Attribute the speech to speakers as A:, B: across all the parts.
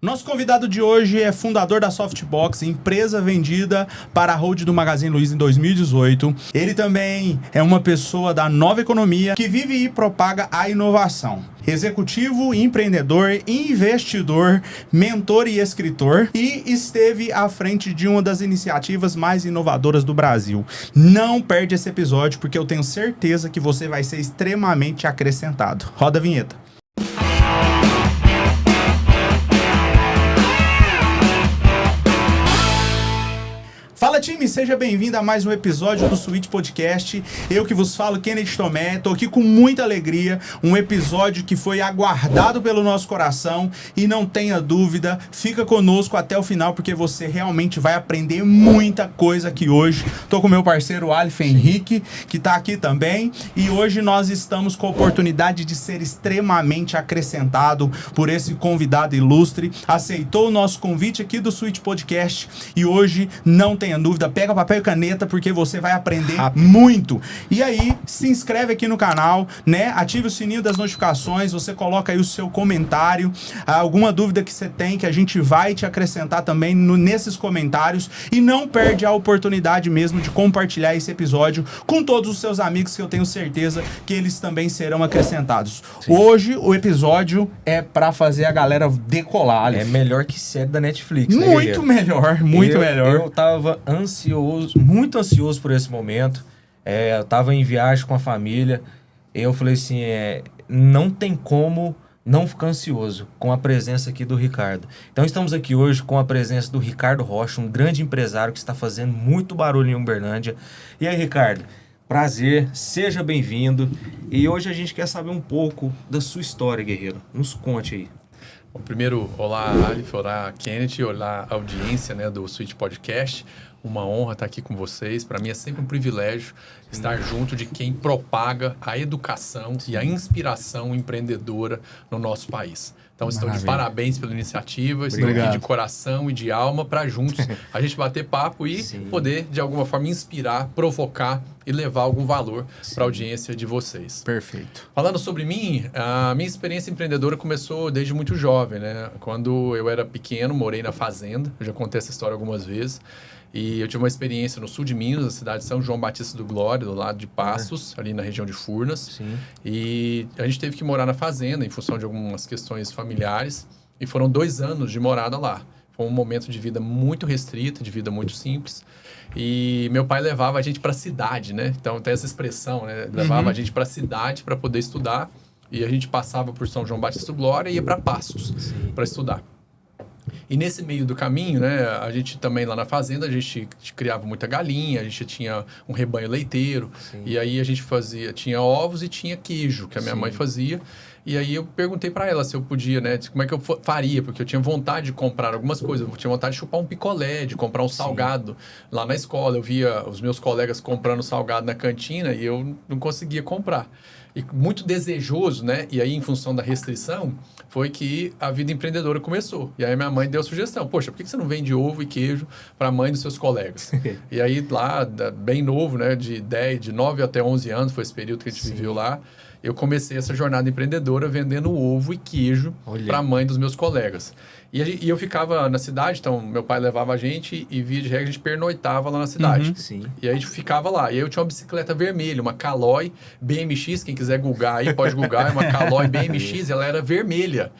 A: Nosso convidado de hoje é fundador da Softbox, empresa vendida para a Hold do Magazine Luiza em 2018. Ele também é uma pessoa da nova economia que vive e propaga a inovação. Executivo, empreendedor, investidor, mentor e escritor, e esteve à frente de uma das iniciativas mais inovadoras do Brasil. Não perde esse episódio porque eu tenho certeza que você vai ser extremamente acrescentado. Roda a vinheta. Fala, time, seja bem-vindo a mais um episódio do Switch Podcast. Eu que vos falo, Kenneth Tomé, tô aqui com muita alegria, um episódio que foi aguardado pelo nosso coração e não tenha dúvida, fica conosco até o final porque você realmente vai aprender muita coisa aqui hoje. Tô com meu parceiro Alif Henrique, que tá aqui também, e hoje nós estamos com a oportunidade de ser extremamente acrescentado por esse convidado ilustre, aceitou o nosso convite aqui do Switch Podcast e hoje não tem dúvida, pega papel e caneta porque você vai aprender muito. E aí, se inscreve aqui no canal, né? Ative o sininho das notificações, você coloca aí o seu comentário, alguma dúvida que você tem, que a gente vai te acrescentar também nesses comentários, e não perde a oportunidade mesmo de compartilhar esse episódio com todos os seus amigos, que eu tenho certeza que eles também serão acrescentados. Sim. Hoje, o episódio é pra fazer a galera decolar, Aleph.
B: É melhor que série da Netflix, né,
A: Muito melhor, muito melhor.
B: Eu tava ansioso, muito ansioso por esse momento. Eu tava em viagem com a família. Eu falei assim, não tem como não ficar ansioso com a presença aqui do Ricardo. Então estamos aqui hoje com a presença do Ricardo Rocha, um grande empresário que está fazendo muito barulho em Uberlândia. E aí, Ricardo, prazer, seja bem-vindo. E hoje a gente quer saber um pouco da sua história, guerreiro. Nos conte aí.
C: Bom, primeiro, olá, Alif, olá, Kenneth, olá, audiência, né, do Switch Podcast. Uma honra estar aqui com vocês. Para mim é sempre um privilégio estar junto de quem propaga a educação e a inspiração empreendedora no nosso país. Então, estou de parabéns pela iniciativa, estou aqui de coração e de alma para juntos a gente bater papo e poder, de alguma forma, inspirar, provocar e levar algum valor para a audiência de vocês.
A: Perfeito.
C: Falando sobre mim, a minha experiência empreendedora começou desde muito jovem, né? Quando eu era pequeno, morei na fazenda, eu já contei essa história algumas vezes, e eu tive uma experiência no sul de Minas, na cidade de São João Batista do Glória, do lado de Passos, ali na região de Furnas. Sim. E a gente teve que morar na fazenda em função de algumas questões familiares, e foram 2 anos de morada lá. Foi um momento de vida muito restrito, de vida muito simples. E meu pai levava a gente para a cidade, né? Então tem essa expressão, né? Levava a gente para a cidade para poder estudar. E a gente passava por São João Batista do Glória e ia para Passos para estudar. E nesse meio do caminho, né, a gente também lá na fazenda, a gente criava muita galinha, a gente tinha um rebanho leiteiro. Sim. E aí a gente tinha ovos e tinha queijo, que a minha mãe fazia. E aí eu perguntei para ela se eu podia, né, como é que eu faria, porque eu tinha vontade de comprar algumas coisas, eu tinha vontade de chupar um picolé, de comprar um salgado lá na escola. Eu via os meus colegas comprando salgado na cantina e eu não conseguia comprar. E muito desejoso, né, e aí em função da restrição, foi que a vida empreendedora começou. E aí minha mãe deu a sugestão, poxa, por que você não vende ovo e queijo para a mãe dos seus colegas? E aí lá, bem novo, né, de 9 até 11 anos, foi esse período que a gente viveu lá, eu comecei essa jornada empreendedora vendendo ovo e queijo para a mãe dos meus colegas. E eu ficava na cidade, então meu pai levava a gente e via de regra a gente pernoitava lá na cidade. E aí a gente ficava lá. E aí eu tinha uma bicicleta vermelha, uma Caloi BMX, quem quiser googar aí pode googar, é uma Caloi BMX, ela era vermelha,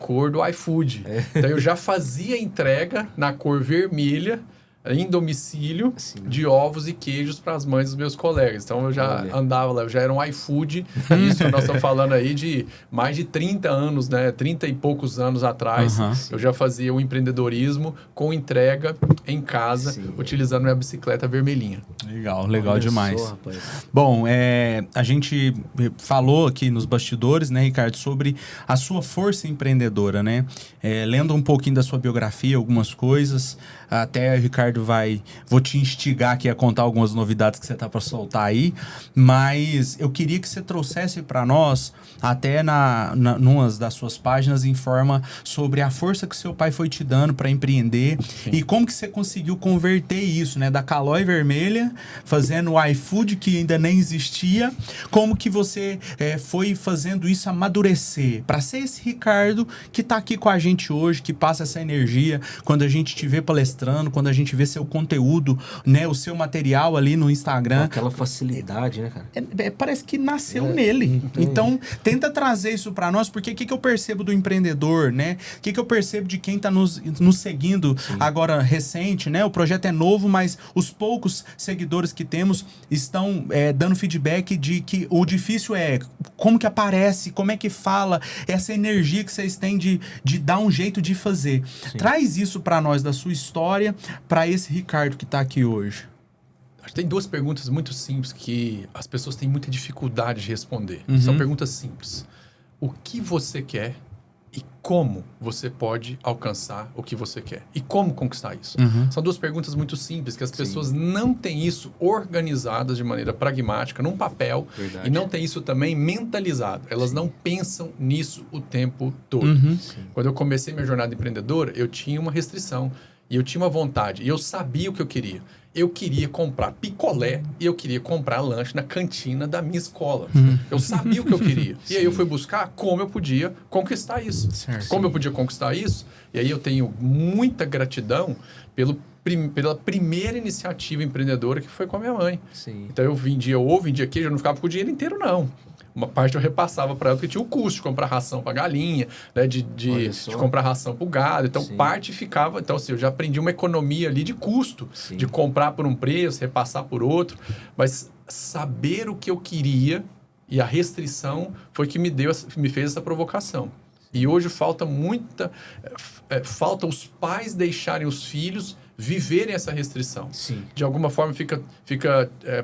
C: cor do iFood. Então eu já fazia entrega na cor vermelha, em domicílio, de ovos e queijos para as mães dos meus colegas. Então eu já andava lá, eu já era um iFood. Isso nós estamos falando aí de mais de 30 anos, né? 30 e poucos anos atrás. Eu já fazia o empreendedorismo com entrega em casa, utilizando minha bicicleta vermelhinha.
A: Legal demais. Bom, a gente falou aqui nos bastidores, né, Ricardo, sobre a sua força empreendedora, né? Lendo um pouquinho da sua biografia, algumas coisas, até, Ricardo, Ricardo vou te instigar aqui a contar algumas novidades que você tá para soltar aí, mas eu queria que você trouxesse para nós, até numa das suas páginas, informa sobre a força que seu pai foi te dando para empreender. Sim. E como que você conseguiu converter isso, né, da Calói Vermelha, fazendo o iFood que ainda nem existia, como que você foi fazendo isso amadurecer para ser esse Ricardo que tá aqui com a gente hoje, que passa essa energia quando a gente te vê palestrando, quando a gente vê seu conteúdo, né, o seu material ali no Instagram. Com
B: aquela facilidade, né, cara?
A: Parece que nasceu nele. Então, tenta trazer isso para nós, porque o que eu percebo do empreendedor, né? O que eu percebo de quem tá nos seguindo agora recente, né? O projeto é novo, mas os poucos seguidores que temos estão dando feedback de que o difícil é como que aparece, como é que fala, essa energia que vocês têm de dar um jeito de fazer. Sim. Traz isso para nós, da sua história, para esse Ricardo que tá aqui hoje.
C: Acho que tem duas perguntas muito simples que as pessoas têm muita dificuldade de responder. São perguntas simples. O que você quer e como você pode alcançar o que você quer? E como conquistar isso? São duas perguntas muito simples, que as pessoas não têm isso organizadas de maneira pragmática, num papel, e não têm isso também mentalizado. Elas não pensam nisso o tempo todo. Quando eu comecei minha jornada empreendedora, eu tinha uma restrição, e eu tinha uma vontade, e eu sabia o que eu queria. Eu queria comprar picolé e eu queria comprar lanche na cantina da minha escola. Eu sabia o que eu queria. E aí eu fui buscar como eu podia conquistar isso. Certo. Como eu podia conquistar isso? E aí eu tenho muita gratidão pela primeira iniciativa empreendedora que foi com a minha mãe. Sim. Então eu vendia ovo, vendia queijo, eu não ficava com o dinheiro inteiro, não. Uma parte eu repassava para ela, porque tinha o custo de comprar ração para galinha, né, de comprar ração para o gado. Então, parte ficava... Então, assim, eu já aprendi uma economia ali de custo, de comprar por um preço, repassar por outro. Mas saber o que eu queria e a restrição foi que me fez essa provocação. E hoje falta os pais deixarem os filhos viverem essa restrição. Sim. De alguma forma fica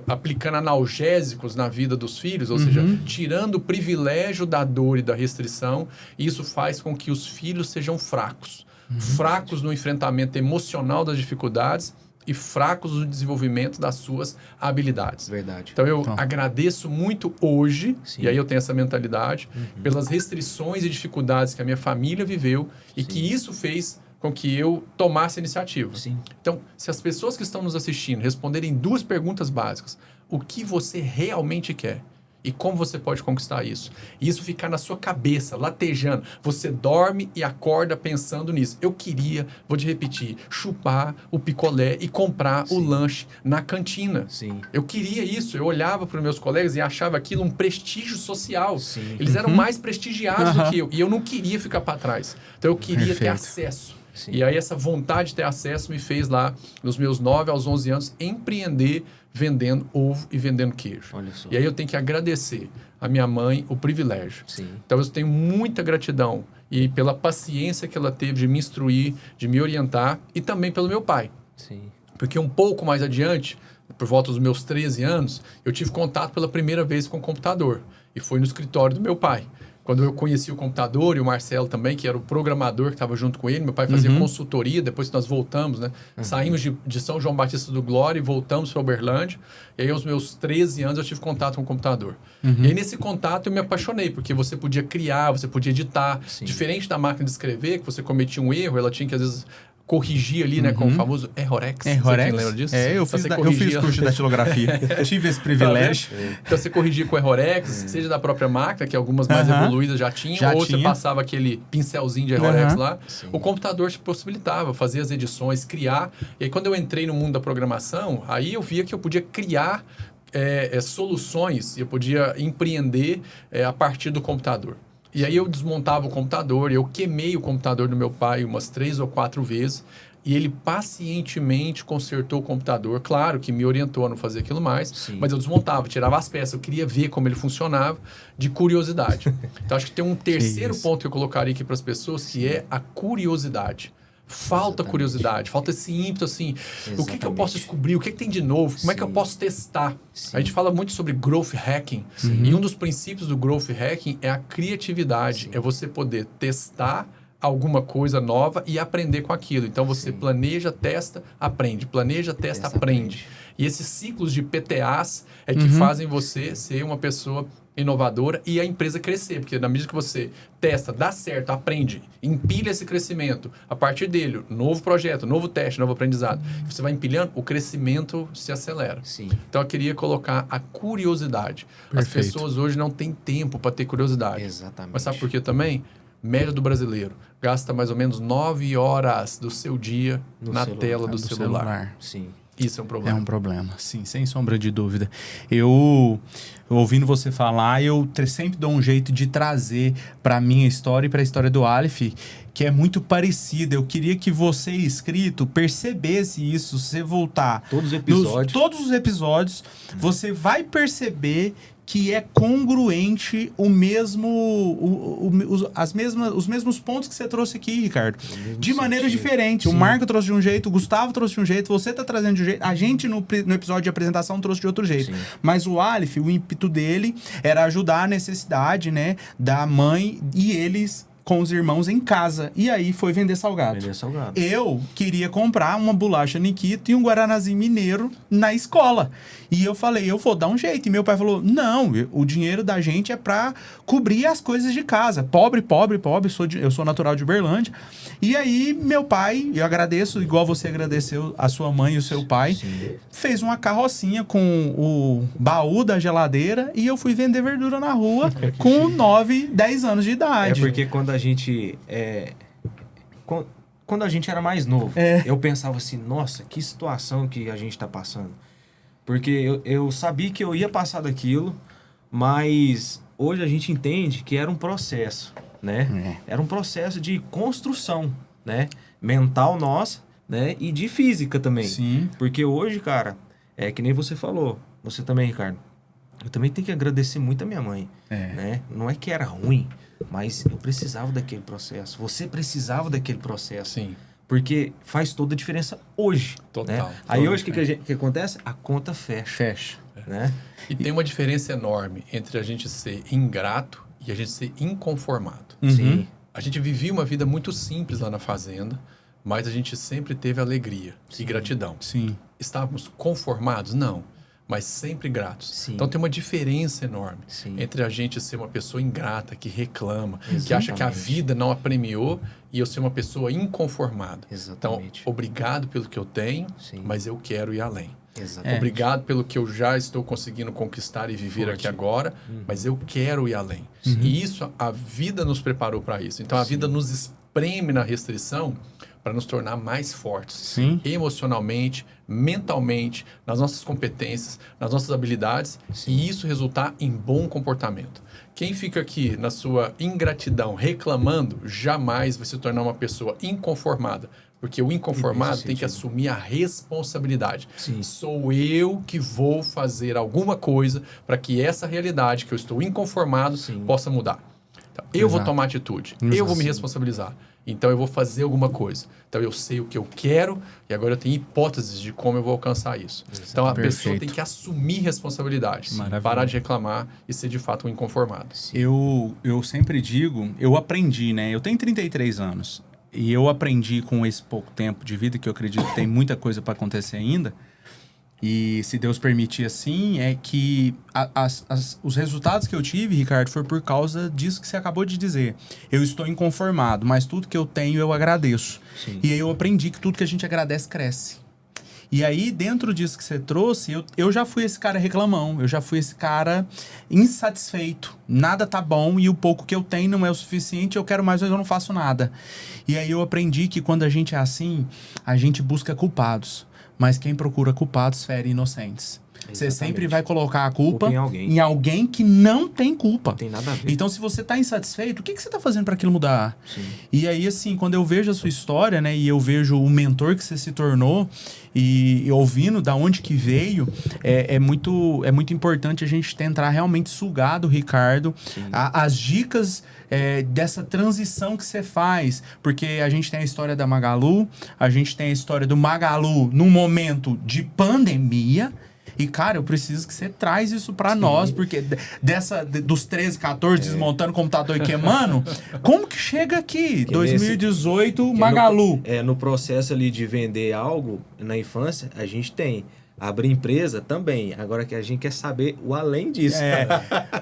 C: aplicando analgésicos na vida dos filhos, ou seja, tirando o privilégio da dor e da restrição, e isso faz com que os filhos sejam fracos. Fracos no enfrentamento emocional das dificuldades e fracos no desenvolvimento das suas habilidades.
B: Verdade.
C: Então, eu agradeço muito hoje, e aí eu tenho essa mentalidade, pelas restrições e dificuldades que a minha família viveu e que isso fez com que eu tomasse a iniciativa. Sim. Então, se as pessoas que estão nos assistindo responderem duas perguntas básicas, o que você realmente quer? E como você pode conquistar isso? E isso ficar na sua cabeça, latejando. Você dorme e acorda pensando nisso. Eu queria, vou te repetir, chupar o picolé e comprar o lanche na cantina. Sim. Eu queria isso. Eu olhava para os meus colegas e achava aquilo um prestígio social. Sim. Eles eram mais prestigiados do que eu. E eu não queria ficar para trás. Então, eu queria ter acesso. Sim. E aí, essa vontade de ter acesso me fez lá, nos meus 9 aos 11 anos, empreender vendendo ovo e vendendo queijo. Olha só. E aí eu tenho que agradecer a minha mãe o privilégio. Sim. Então eu tenho muita gratidão e pela paciência que ela teve de me instruir, de me orientar e também pelo meu pai. Sim. Porque um pouco mais adiante, por volta dos meus 13 anos, eu tive contato pela primeira vez com o computador. E foi no escritório do meu pai. Quando eu conheci o computador e o Marcelo também, que era o programador que estava junto com ele, meu pai fazia consultoria, depois que nós voltamos, né? Saímos de São João Batista do Glória e voltamos para Uberlândia. E aí, aos meus 13 anos, eu tive contato com o computador. E aí, nesse contato, eu me apaixonei, porque você podia criar, você podia editar. Sim. Diferente da máquina de escrever, que você cometia um erro, ela tinha que, às vezes... corrigir ali, né, com o famoso Errorex.
A: Errorex?
C: Quem lembra disso?
A: Eu fiz curso de datilografia. Eu tive esse privilégio.
C: Então, você corrigia com o Errorex, seja da própria máquina, que algumas mais evoluídas já tinham, você passava aquele pincelzinho de Errorex lá. Sim. O computador te possibilitava fazer as edições, criar. E aí, quando eu entrei no mundo da programação, aí eu via que eu podia criar soluções, eu podia empreender a partir do computador. E aí eu desmontava o computador, eu queimei o computador do meu pai umas 3 ou 4 vezes, e ele pacientemente consertou o computador. Claro que me orientou a não fazer aquilo mais, sim, mas eu desmontava, tirava as peças, eu queria ver como ele funcionava, de curiosidade. Então acho que tem um terceiro ponto que eu colocaria aqui para as pessoas, que é a curiosidade. Falta curiosidade, falta esse ímpeto assim, o que eu posso descobrir, o que tem de novo, como é que eu posso testar. A gente fala muito sobre growth hacking, e um dos princípios do growth hacking é a criatividade, é você poder testar alguma coisa nova e aprender com aquilo. Então, você planeja, testa, aprende. Planeja, testa, aprende. E esses ciclos de PTAs é que fazem você ser uma pessoa inovadora e a empresa crescer. Porque na medida que você testa, dá certo, aprende, empilha esse crescimento, a partir dele, novo projeto, novo teste, novo aprendizado, você vai empilhando, o crescimento se acelera.
B: Sim.
C: Então, eu queria colocar a curiosidade.
A: Perfeito.
C: As pessoas hoje não têm tempo para ter curiosidade.
B: Exatamente.
C: Mas sabe por quê também? Média do brasileiro gasta mais ou menos 9 horas do seu dia na tela do celular.
B: Sim.
C: Isso é um problema.
A: É um problema, sim, sem sombra de dúvida. Eu, ouvindo você falar, eu sempre dou um jeito de trazer para minha história e para a história do Aleph, que é muito parecida. Eu queria que você, inscrito, percebesse isso. Se você voltar...
B: Todos os episódios,
A: você vai perceber que é congruente os mesmos pontos que você trouxe aqui, Ricardo. De maneira diferente. O Marco trouxe de um jeito, o Gustavo trouxe de um jeito, você tá trazendo de um jeito, a gente no episódio de apresentação trouxe de outro jeito.
B: Sim.
A: Mas o Aleph, o ímpeto dele era ajudar a necessidade, né, da mãe e eles com os irmãos em casa. E aí foi vender salgado. Eu queria comprar uma bolacha Nikito e um Guaranazinho Mineiro na escola. E eu falei, eu vou dar um jeito. E meu pai falou, não, o dinheiro da gente é pra cobrir as coisas de casa. Pobre, eu sou natural de Uberlândia. E aí, meu pai, eu agradeço, igual você agradeceu a sua mãe e o seu pai, fez uma carrocinha com o baú da geladeira e eu fui vender verdura na rua com 9, 10 anos de idade.
B: É porque quando a gente... Quando a gente era mais novo, eu pensava assim, nossa, que situação que a gente tá passando. Porque eu sabia que eu ia passar daquilo, mas hoje a gente entende que era um processo, né? Era um processo de construção, né? Mental nossa, né? E de física também.
A: Sim.
B: Porque hoje, cara, é que nem você falou, você também, Ricardo, eu também tenho que agradecer muito a minha mãe, né? Não é que era ruim, mas eu precisava daquele processo. Você precisava daquele processo.
C: Sim.
B: Porque faz toda a diferença hoje.
C: Total.
B: Né? Aí hoje o que acontece? A conta fecha. Né?
C: E tem uma diferença enorme entre a gente ser ingrato e a gente ser inconformado.
B: Sim.
C: A gente vivia uma vida muito simples lá na fazenda, mas a gente sempre teve alegria e gratidão.
A: Sim.
C: Estávamos conformados? Não. Mas sempre gratos.
B: Sim.
C: Então tem uma diferença enorme entre a gente ser uma pessoa ingrata, que reclama, que acha que a vida não a premiou, e eu ser uma pessoa inconformada.
B: Exatamente.
C: Então, obrigado pelo que eu tenho, mas eu quero ir além.
B: Exatamente.
C: Obrigado pelo que eu já estou conseguindo conquistar e viver aqui agora, mas eu quero ir além. E isso, a vida nos preparou para isso. Então, a vida nos espreme na restrição para nos tornar mais fortes. Emocionalmente, mentalmente, nas nossas competências, nas nossas habilidades, e isso resultar em bom comportamento. Quem fica aqui na sua ingratidão reclamando, jamais vai se tornar uma pessoa inconformada. Porque o inconformado tem que assumir a responsabilidade. Sou eu que vou fazer alguma coisa para que essa realidade que eu estou inconformado possa mudar. Então, eu vou tomar atitude, eu vou me responsabilizar. Então, eu vou fazer alguma coisa. Então, eu sei o que eu quero e agora eu tenho hipóteses de como eu vou alcançar isso. Então, a pessoa tem que assumir responsabilidade. Parar de reclamar e ser, de fato, um inconformado.
A: Eu sempre digo, eu aprendi, né? Eu tenho 33 anos e eu aprendi com esse pouco tempo de vida, que eu acredito que tem muita coisa para acontecer ainda. E se Deus permitir assim, é que os resultados que eu tive, Ricardo, foi por causa disso que você acabou de dizer. Eu estou inconformado, mas tudo que eu tenho eu agradeço. E aí eu aprendi que tudo que a gente agradece cresce. E aí, dentro disso que você trouxe, eu já fui esse cara reclamão, eu já fui esse cara insatisfeito. Nada tá bom e o pouco que eu tenho não é o suficiente, eu quero mais, mas eu não faço nada. E aí eu aprendi que quando a gente é assim, a gente busca culpados. Mas quem procura culpados fere inocentes. Você sempre vai colocar a culpa em alguém que não tem culpa.
B: Não tem nada a ver.
A: Então, se você tá insatisfeito, o que você tá fazendo para aquilo mudar? E aí, assim, quando eu vejo a sua história, né, e eu vejo o mentor que você se tornou, e ouvindo da onde que veio, é muito importante a gente tentar realmente sugar do Ricardo as dicas dessa transição que você faz. Porque a gente tem a história da Magalu, a gente tem a história do Magalu num momento de pandemia. E, cara, eu preciso que você traz isso pra nós, porque dos 13, 14, desmontando o computador e queimando, como que chega aqui? 2018, Magalu.
B: No processo ali de vender algo na infância, a gente tem. Abrir empresa também. Agora que a gente quer saber o além disso.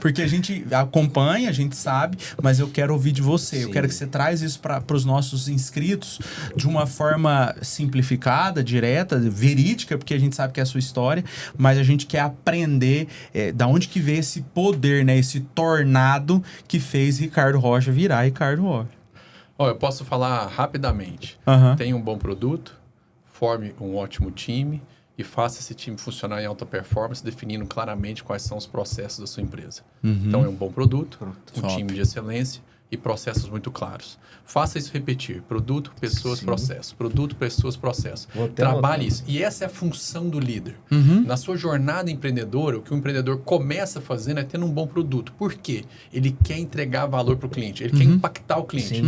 A: Porque a gente acompanha, a gente sabe, mas eu quero ouvir de você. Sim. Eu quero que você traz isso para os nossos inscritos de uma forma simplificada, direta, verídica, porque a gente sabe que é a sua história, mas a gente quer aprender da onde que veio esse poder, né? Esse tornado que fez Ricardo Rocha virar Ricardo Rocha.
C: Eu posso falar rapidamente. Tenha um bom produto, forme um ótimo time, e faça esse time funcionar em alta performance, definindo claramente quais são os processos da sua empresa. Então, é um bom produto, time de excelência e processos muito claros. Faça isso repetir. Produto, pessoas, processo. Produto, pessoas, processo. Trabalhe isso. E essa é a função do líder. Na sua jornada empreendedora, o que o empreendedor começa fazendo é tendo um bom produto. Por quê? Ele quer entregar valor para o cliente. Ele quer impactar o cliente.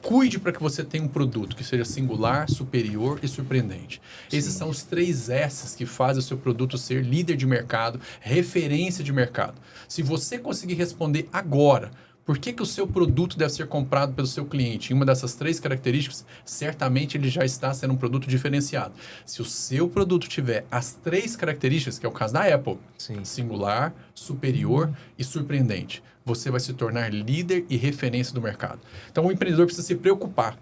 C: Cuide para que você tenha um produto que seja singular, superior e surpreendente. Esses são os 3 S's que fazem o seu produto ser líder de mercado, referência de mercado. Se você conseguir responder agora, por que o seu produto deve ser comprado pelo seu cliente? Em uma dessas 3 características, certamente ele já está sendo um produto diferenciado. Se o seu produto tiver as 3 características, que é o caso da Apple, singular, superior e surpreendente, você vai se tornar líder e referência do mercado. Então, o empreendedor precisa se preocupar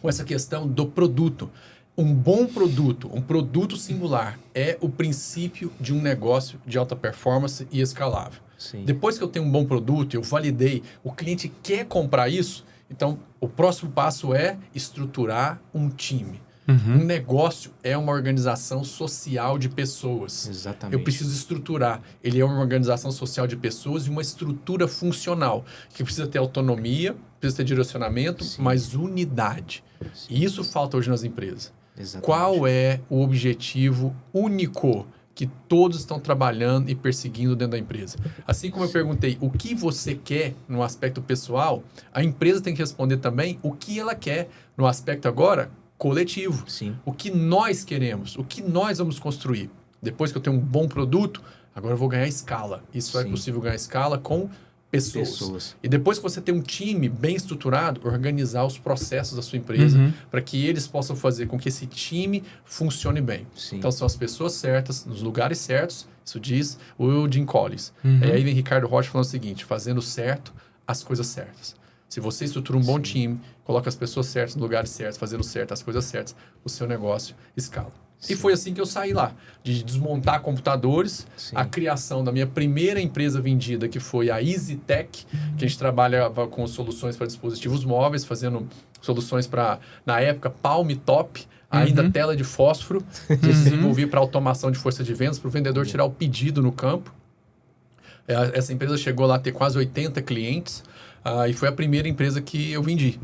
C: com essa questão do produto. Um bom produto, um produto singular, é o princípio de um negócio de alta performance e escalável. Depois que eu tenho um bom produto, eu validei, o cliente quer comprar isso, então o próximo passo é estruturar um time. Um negócio é uma organização social de pessoas.
B: Exatamente.
C: Eu preciso estruturar. Ele é uma organização social de pessoas e uma estrutura funcional, que precisa ter autonomia, precisa ter direcionamento, mas unidade. E isso falta hoje nas empresas. Exatamente. Qual é o objetivo único que todos estão trabalhando e perseguindo dentro da empresa? Assim como eu perguntei o que você quer no aspecto pessoal, a empresa tem que responder também o que ela quer no aspecto agora coletivo. O que nós queremos, o que nós vamos construir. Depois que eu tenho um bom produto, agora eu vou ganhar escala. Isso é possível ganhar escala com pessoas. E depois que você tem um time bem estruturado, organizar os processos da sua empresa para que eles possam fazer com que esse time funcione bem. Então, são as pessoas certas, nos lugares certos, isso diz o Jim Collins. Aí vem Ricardo Rocha falando o seguinte, fazendo certo as coisas certas. Se você estrutura um bom time, coloca as pessoas certas nos lugares certos, fazendo certo as coisas certas, o seu negócio escala. E foi assim que eu saí lá, de desmontar computadores, a criação da minha primeira empresa vendida, que foi a EasyTech, que a gente trabalhava com soluções para dispositivos móveis, fazendo soluções para, na época, Palm Top, ainda tela de fósforo, que desenvolvia para automação de força de vendas, para o vendedor tirar o pedido no campo. Essa empresa chegou lá a ter quase 80 clientes, e foi a primeira empresa que eu vendi.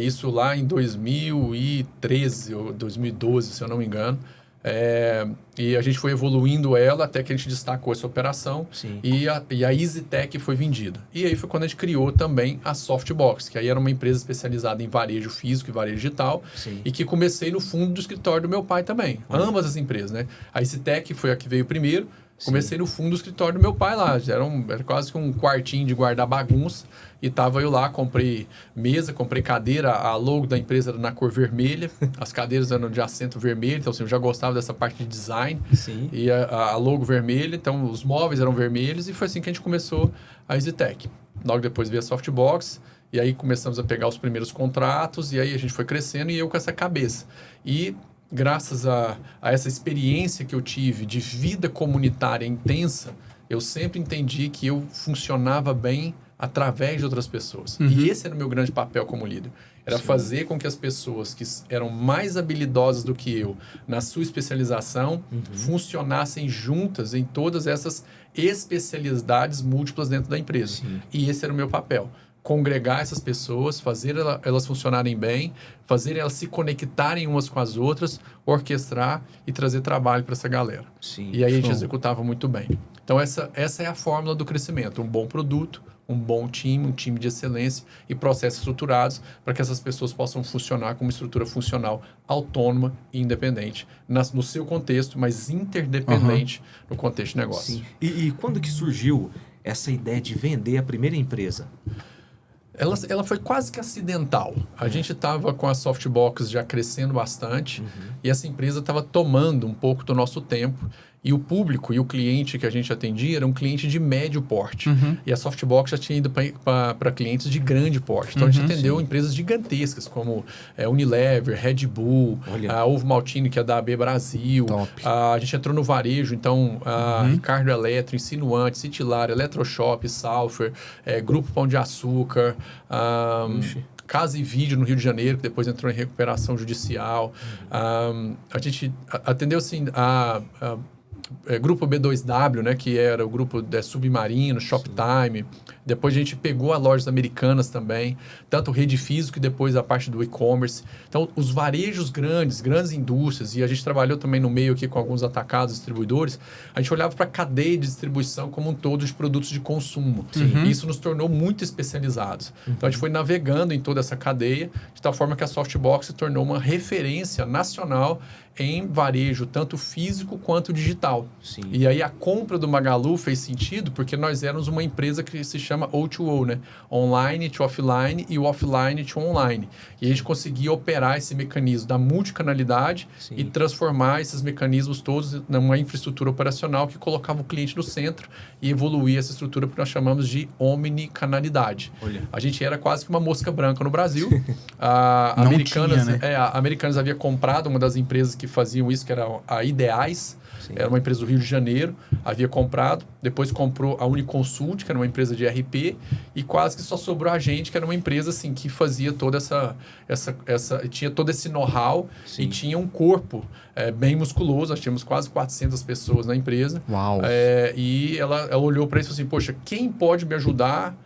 C: Isso lá em 2013 ou 2012, se eu não me engano. E a gente foi evoluindo ela até que a gente destacou essa operação e a EasyTech foi vendida. E aí foi quando a gente criou também a Softbox, que aí era uma empresa especializada em varejo físico e varejo digital e que comecei no fundo do escritório do meu pai também. Ambas as empresas, né? A EasyTech foi a que veio primeiro. Comecei no fundo do escritório do meu pai lá. Era quase que um quartinho de guardar bagunça. E tava eu lá, comprei mesa, comprei cadeira. A logo da empresa era na cor vermelha. As cadeiras eram de assento vermelho. Então, assim, eu já gostava dessa parte de design. E a logo vermelha. Então, os móveis eram vermelhos. E foi assim que a gente começou a EasyTech. Logo depois veio a Softbox. E aí começamos a pegar os primeiros contratos. E aí a gente foi crescendo e eu com essa cabeça. E graças a essa experiência que eu tive de vida comunitária intensa, eu sempre entendi que eu funcionava bem através de outras pessoas. E esse era o meu grande papel como líder. Era fazer com que as pessoas que eram mais habilidosas do que eu na sua especialização funcionassem juntas em todas essas especialidades múltiplas dentro da empresa. E esse era o meu papel. Congregar essas pessoas, fazer elas funcionarem bem, fazer elas se conectarem umas com as outras, orquestrar e trazer trabalho para essa galera. E aí a gente executava muito bem. Então essa é a fórmula do crescimento. Um bom produto, um bom time, um time de excelência e processos estruturados para que essas pessoas possam funcionar como estrutura funcional autônoma e independente no seu contexto, mas interdependente no contexto de negócio.
B: Sim. E quando que surgiu essa ideia de vender a primeira empresa?
C: Ela foi quase que acidental. A gente estava com a Softbox já crescendo bastante e essa empresa estava tomando um pouco do nosso tempo. E o público e o cliente que a gente atendia era um cliente de médio porte. E a Softbox já tinha ido para clientes de grande porte. Então, a gente atendeu empresas gigantescas, como Unilever, Red Bull, a Ovo Maltini, que é da AB Brasil. A gente entrou no varejo, então, Ricardo Eletro, Insinuante, Citilar, Eletroshop, Salfer, Grupo Pão de Açúcar, Casa e Vídeo no Rio de Janeiro, que depois entrou em recuperação judicial. A gente atendeu, assim, Grupo B2W, né, que era o grupo Submarino, Shoptime. Depois a gente pegou as lojas americanas também, tanto rede física e depois a parte do e-commerce. Então, os varejos grandes indústrias, e a gente trabalhou também no meio aqui com alguns atacados distribuidores, a gente olhava para a cadeia de distribuição como um todo de produtos de consumo. E isso nos tornou muito especializados. Então, a gente foi navegando em toda essa cadeia, de tal forma que a Softbox se tornou uma referência nacional em varejo, tanto físico quanto digital.
B: Sim.
C: E aí a compra do Magalu fez sentido porque nós éramos uma empresa que se chama O2O, né? Online to offline e o offline to online. E a gente conseguia operar esse mecanismo da multicanalidade e transformar esses mecanismos todos numa infraestrutura operacional que colocava o cliente no centro e evoluía essa estrutura que nós chamamos de omnicanalidade. A gente era quase que uma mosca branca no Brasil. A Americanas havia comprado uma das empresas que faziam isso, que era a Ideais. Era uma empresa do Rio de Janeiro, havia comprado, depois comprou a Uniconsult, que era uma empresa de RP, e quase que só sobrou a gente, que era uma empresa assim, que fazia toda tinha todo esse know-how e tinha um corpo bem musculoso. Nós tínhamos quase 400 pessoas na empresa.
A: Uau!
C: E ela olhou para isso e falou assim, poxa, quem pode me ajudar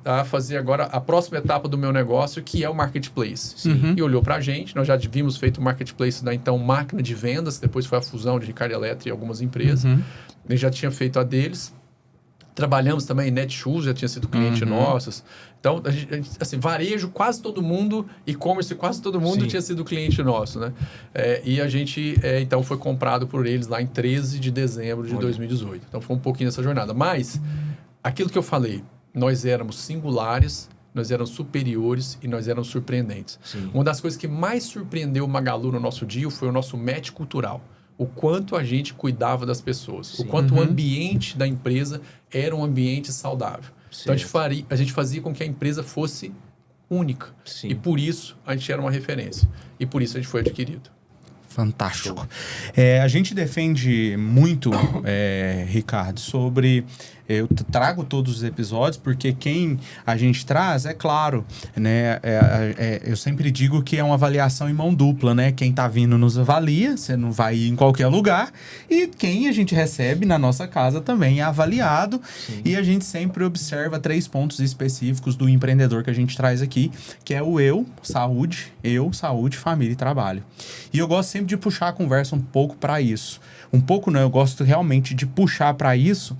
C: a fazer agora a próxima etapa do meu negócio, que é o marketplace. E olhou para a gente, nós já havíamos feito o marketplace da então máquina de vendas, depois foi a fusão de Ricardo Eletro e algumas empresas. A gente já tinha feito a deles. Trabalhamos também, Netshoes já tinha sido cliente nosso. Então, a gente, assim, varejo, quase todo mundo, e-commerce, quase todo mundo tinha sido cliente nosso, né? E a gente, então, foi comprado por eles lá em 13 de dezembro de 2018. Então, foi um pouquinho dessa jornada. Mas, aquilo que eu falei, nós éramos singulares, nós éramos superiores e nós éramos surpreendentes. Uma das coisas que mais surpreendeu o Magalu no nosso dia foi o nosso match cultural. O quanto a gente cuidava das pessoas. O quanto o ambiente da empresa era um ambiente saudável. Então, a gente fazia com que a empresa fosse única. E por isso, a gente era uma referência. E por isso, a gente foi adquirido.
A: Fantástico. A gente defende muito, Ricardo, sobre... Eu trago todos os episódios porque quem a gente traz, é claro, né? Eu sempre digo que é uma avaliação em mão dupla, né? Quem tá vindo nos avalia, você não vai ir em qualquer lugar. E quem a gente recebe na nossa casa também é avaliado. E a gente sempre observa 3 pontos específicos do empreendedor que a gente traz aqui, que é o eu, saúde, família e trabalho. E eu gosto sempre de puxar a conversa um pouco para isso. Um pouco não, eu gosto realmente de puxar para isso.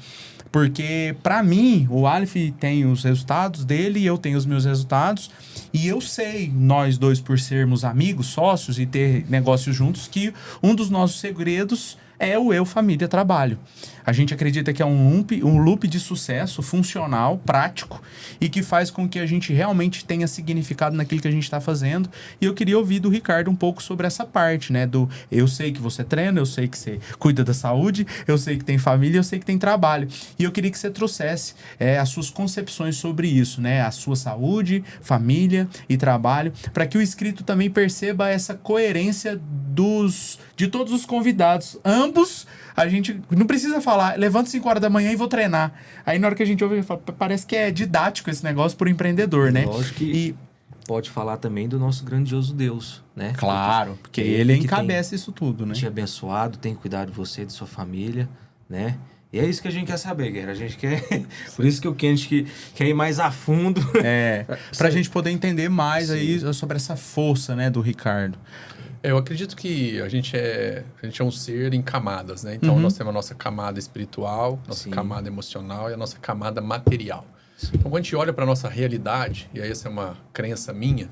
A: Porque, para mim, o Aleph tem os resultados dele e eu tenho os meus resultados. E eu sei, nós dois, por sermos amigos, sócios e ter negócios juntos, que um dos nossos segredos é o eu, família, trabalho. A gente acredita que é um loop de sucesso funcional, prático, e que faz com que a gente realmente tenha significado naquilo que a gente está fazendo. E eu queria ouvir do Ricardo um pouco sobre essa parte, né? Do eu sei que você treina, eu sei que você cuida da saúde, eu sei que tem família, eu sei que tem trabalho. E eu queria que você trouxesse as suas concepções sobre isso, né? A sua saúde, família e trabalho, para que o inscrito também perceba essa coerência de todos os convidados. Ambos, a gente não precisa falar, levanto 5 horas da manhã e vou treinar. Aí na hora que a gente ouve, parece que é didático esse negócio pro empreendedor, né?
B: Lógico que pode falar também do nosso grandioso Deus, né?
A: Claro, porque ele encabeça isso tudo, né?
B: Te abençoado, tem cuidado de você e de sua família, né? E é isso que a gente quer saber, guerra. A gente quer... Por isso que o Kenneth quer ir mais a fundo.
A: Pra gente poder entender mais aí sobre essa força, né, do Ricardo.
C: Eu acredito que a gente é um ser em camadas, né? Então, nós temos a nossa camada espiritual, nossa camada emocional e a nossa camada material. Então, quando a gente olha para a nossa realidade, e aí essa é uma crença minha,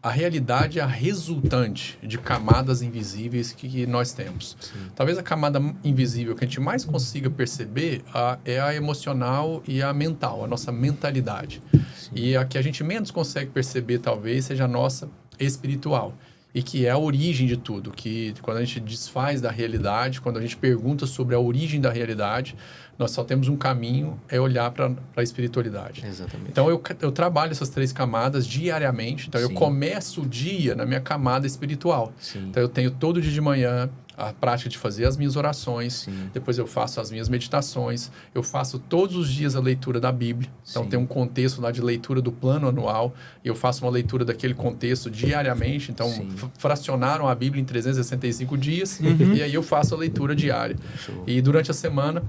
C: a realidade é a resultante de camadas invisíveis que nós temos.
B: Sim.
C: Talvez a camada invisível que a gente mais consiga perceber é a emocional e a mental, a nossa mentalidade.
B: Sim.
C: E a que a gente menos consegue perceber, talvez, seja a nossa espiritual. E que é a origem de tudo, que quando a gente desfaz da realidade, quando a gente pergunta sobre a origem da realidade, nós só temos um caminho, é olhar para a espiritualidade.
B: Exatamente.
C: Então, eu trabalho essas 3 camadas diariamente. Então,
B: Sim.
C: eu começo o dia na minha camada espiritual.
B: Sim.
C: Então, eu tenho todo dia de manhã a prática de fazer as minhas orações.
B: Sim.
C: Depois, eu faço as minhas meditações. Eu faço todos os dias a leitura da Bíblia. Então,
B: Sim.
C: tem um contexto lá de leitura do plano anual. E eu faço uma leitura daquele contexto diariamente. Então,
B: Sim.
C: fracionaram a Bíblia em 365 dias. E aí, eu faço a leitura diária.
B: Show.
C: E durante a semana,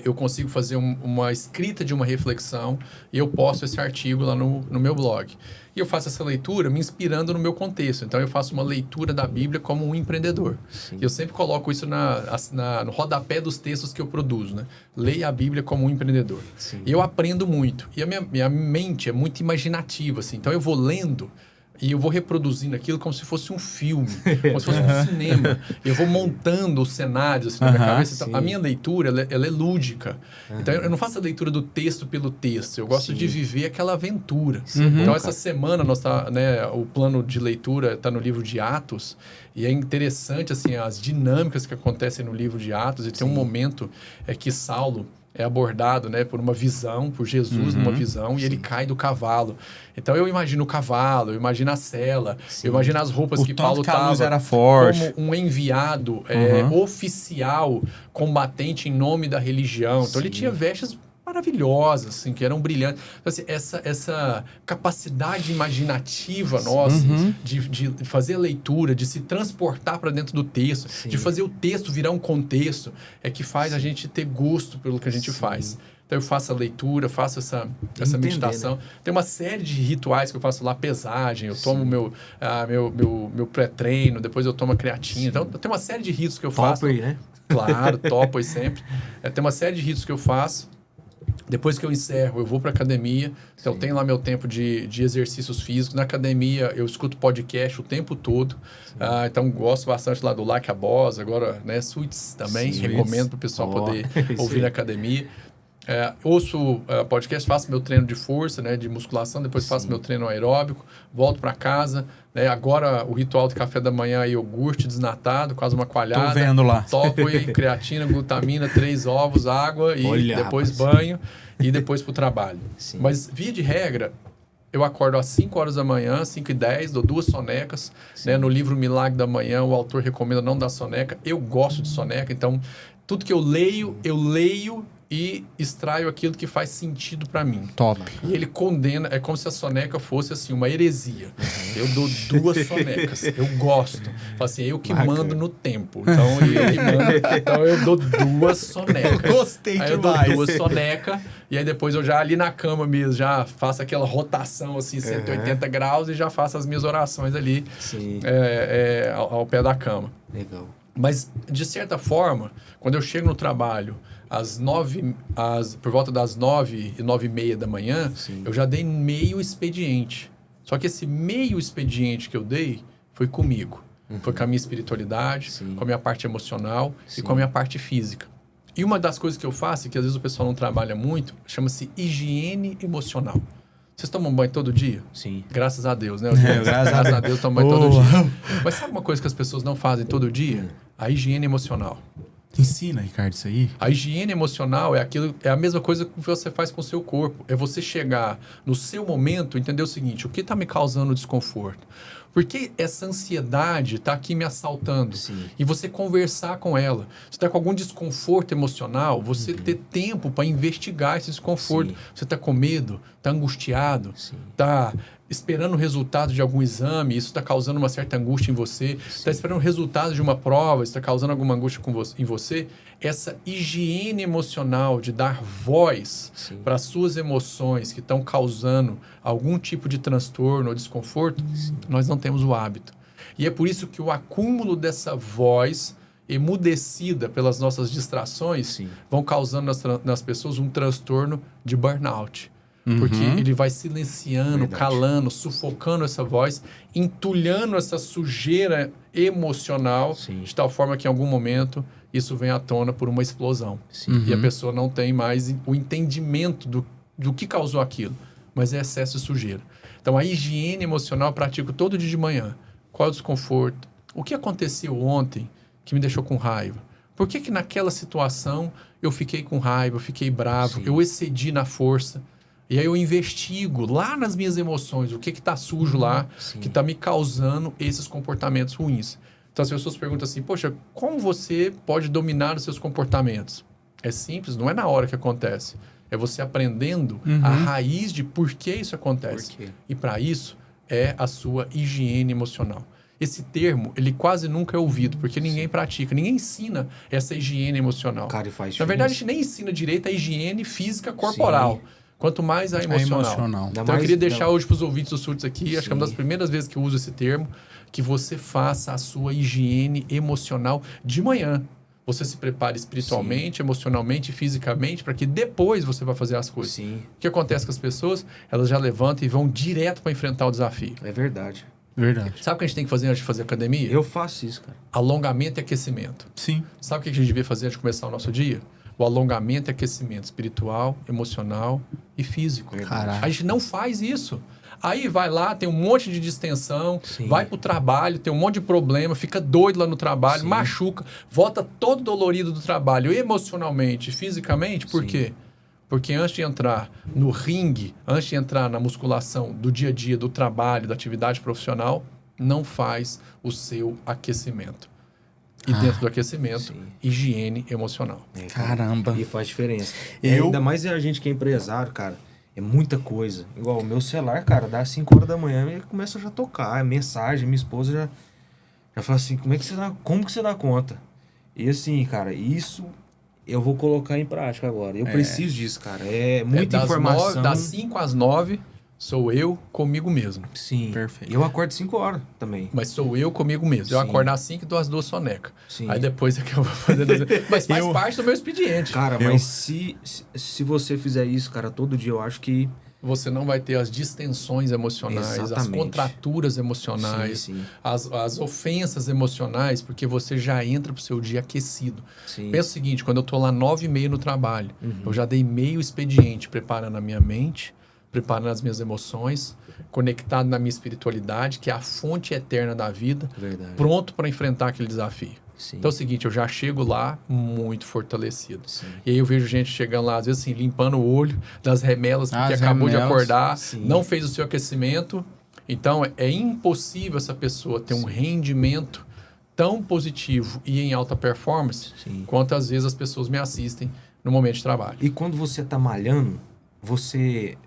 C: eu consigo fazer uma escrita de uma reflexão e eu posto esse artigo lá no meu blog. E eu faço essa leitura me inspirando no meu contexto. Então, eu faço uma leitura da Bíblia como um empreendedor.
B: Sim.
C: E eu sempre coloco isso no rodapé dos textos que eu produzo, né? Leia a Bíblia como um empreendedor.
B: Sim.
C: E eu aprendo muito. E a minha mente é muito imaginativa, assim. Então, eu vou lendo e eu vou reproduzindo aquilo como se fosse um filme, como se fosse um cinema. Eu vou montando os cenários assim, na minha cabeça. Então, a minha leitura, ela é lúdica. Então, eu não faço a leitura do texto pelo texto. Eu gosto de viver aquela aventura. Então, essa semana, o plano de leitura está no livro de Atos. E é interessante assim, as dinâmicas que acontecem no livro de Atos. E tem um momento que Saulo é abordado, né, por uma visão, por Jesus numa visão, e ele cai do cavalo. Então eu imagino o cavalo, eu imagino a cela, eu imagino as roupas que Paulo
A: estava
C: estava
A: era forte.
C: como um enviado oficial, combatente em nome da religião. Então ele tinha vestes maravilhosas, assim, que eram brilhantes. Então, assim, essa capacidade imaginativa nossa de fazer a leitura, de se transportar para dentro do texto, de fazer o texto virar um contexto, é que faz a gente ter gosto pelo que a gente faz. Então eu faço a leitura, faço essa meditação. Né? Tem uma série de rituais que eu faço lá, pesagem, eu tomo meu pré-treino, depois eu tomo a creatina. Então tem uma série de ritos que eu faço.
B: Top aí, né?
C: Claro, topo aí sempre. Tem uma série de ritos que eu faço. Depois que eu encerro, eu vou para academia. Então, eu tenho lá meu tempo de exercícios físicos. Na academia, eu escuto podcast o tempo todo. Então, gosto bastante lá do Like a Boss. Agora, né, Suits também. Recomendo para o pessoal poder ouvir na academia. Ouço podcast, faço meu treino de força, né, de musculação. Depois faço meu treino aeróbico. Volto para casa. Né, agora, o ritual de café da manhã é iogurte desnatado, quase uma coalhada.
A: Tô vendo lá.
C: Topo aí, creatina, glutamina, 3 ovos, água e depois banho e depois pro trabalho.
B: Sim.
C: Mas, via de regra, eu acordo às 5 horas da manhã, 5h10, dou 2 sonecas. Né, no livro Milagre da Manhã, o autor recomenda não dar soneca. Eu gosto de soneca, então tudo que eu leio e extraio aquilo que faz sentido para mim.
A: Top.
C: E ele condena, é como se a soneca fosse assim, uma heresia. Eu dou 2 sonecas, eu gosto. Falo assim, eu que mando no tempo. Então eu dou 2 sonecas.
A: Gostei
C: aí
A: demais.
C: Eu dou 2 sonecas, e aí depois eu já ali na cama mesmo, já faço aquela rotação assim, 180 graus, e já faço as minhas orações ali ao pé da cama.
B: Legal.
C: Mas, de certa forma, quando eu chego no trabalho por volta das 9 e 9h30 da manhã, eu já dei meio expediente. Só que esse meio expediente que eu dei foi comigo. Foi com a minha espiritualidade, com a minha parte emocional e com a minha parte física. E uma das coisas que eu faço, e que às vezes o pessoal não trabalha muito, chama-se higiene emocional. Vocês tomam banho todo dia?
B: Sim.
C: Graças a Deus, né?
A: Graças
C: a Deus tomam banho todo dia. Mas sabe uma coisa que as pessoas não fazem todo dia? A higiene emocional.
A: Ensina, Ricardo, isso aí.
C: A higiene emocional é a mesma coisa que você faz com o seu corpo. É você chegar no seu momento e entender o seguinte: o que está me causando desconforto? Por que essa ansiedade está aqui me assaltando?
B: Sim.
C: E você conversar com ela. Você está com algum desconforto emocional, você ter tempo para investigar esse desconforto.
B: Sim.
C: Você está com medo, está angustiado, está esperando o resultado de algum exame, isso está causando uma certa angústia em você, está esperando o resultado de uma prova, isso está causando alguma angústia em você. Essa higiene emocional de dar voz para as suas emoções que estão causando algum tipo de transtorno ou desconforto, nós não temos o hábito. E é por isso que o acúmulo dessa voz emudecida pelas nossas distrações, vão causando nas pessoas um transtorno de burnout. Porque ele vai silenciando, calando, sufocando essa voz, entulhando essa sujeira emocional, de tal forma que em algum momento isso vem à tona por uma explosão. E a pessoa não tem mais o entendimento do que causou aquilo, mas é excesso de sujeira. Então, a higiene emocional eu pratico todo dia de manhã. Qual é o desconforto? O que aconteceu ontem que me deixou com raiva? Por que naquela situação eu fiquei com raiva, eu fiquei bravo, eu excedi na força? E aí eu investigo lá nas minhas emoções, o que está sujo lá, que está me causando esses comportamentos ruins. Então as pessoas perguntam assim, poxa, como você pode dominar os seus comportamentos? É simples, não é na hora que acontece. É você aprendendo a raiz de por que isso acontece. E para isso é a sua higiene emocional. Esse termo, ele quase nunca é ouvido, porque ninguém pratica, ninguém ensina essa higiene emocional.
B: Cara, faz
C: na verdade, a gente nem ensina direito a higiene física corporal. Quanto mais a emocional. Então, eu queria deixar hoje para os ouvintes dos surtos aqui, acho que é uma das primeiras vezes que eu uso esse termo, que você faça a sua higiene emocional de manhã. Você se prepare espiritualmente, emocionalmente, fisicamente, para que depois você vá fazer as coisas. O que acontece com as pessoas? Elas já levantam e vão direto para enfrentar o desafio.
B: É verdade.
C: Sabe o que a gente tem que fazer antes de fazer academia?
B: Eu faço isso, cara.
C: Alongamento e aquecimento. Sabe o que a gente devia fazer antes de começar o nosso dia? O alongamento e aquecimento espiritual, emocional e físico. A gente não faz isso. Aí vai lá, tem um monte de distensão, vai pro trabalho, tem um monte de problema, fica doido lá no trabalho, machuca, volta todo dolorido do trabalho, emocionalmente, fisicamente. Por quê? Porque antes de entrar no ringue, antes de entrar na musculação do dia a dia, do trabalho, da atividade profissional, não faz o seu aquecimento. E dentro do aquecimento, higiene emocional.
A: Caramba.
B: E faz diferença. Ainda mais a gente que é empresário, cara. É muita coisa. Igual o meu celular, cara, dá 5 horas da manhã e começa já a tocar. É mensagem, minha esposa já fala assim, como que você dá conta? E assim, cara, isso eu vou colocar em prática agora. Eu preciso disso, cara. É muita informação.
C: Das 5 às 9... sou eu comigo mesmo.
A: Perfeito.
B: E eu acordo 5 horas também.
C: Mas sou eu comigo mesmo. Eu acordo às 5 e dou as 2 sonecas. Aí depois é que eu vou fazer... Mas faz parte do meu expediente.
B: Cara, mas se você fizer isso, cara, todo dia, eu acho que...
C: você não vai ter as distensões emocionais, as contraturas emocionais, as ofensas emocionais, porque você já entra pro seu dia aquecido. Pensa o seguinte, quando eu tô lá 9h30 no trabalho, eu já dei meio expediente preparando a minha mente, preparando as minhas emoções, conectado na minha espiritualidade, que é a fonte eterna da vida, pronto para enfrentar aquele desafio. Então é o seguinte, eu já chego lá muito fortalecido. E aí eu vejo gente chegando lá, às vezes assim, limpando o olho das remelas, porque acabou de acordar, não fez o seu aquecimento. Então é impossível essa pessoa ter um rendimento tão positivo e em alta performance quanto às vezes as pessoas me assistem no momento de trabalho.
B: E quando você está malhando, você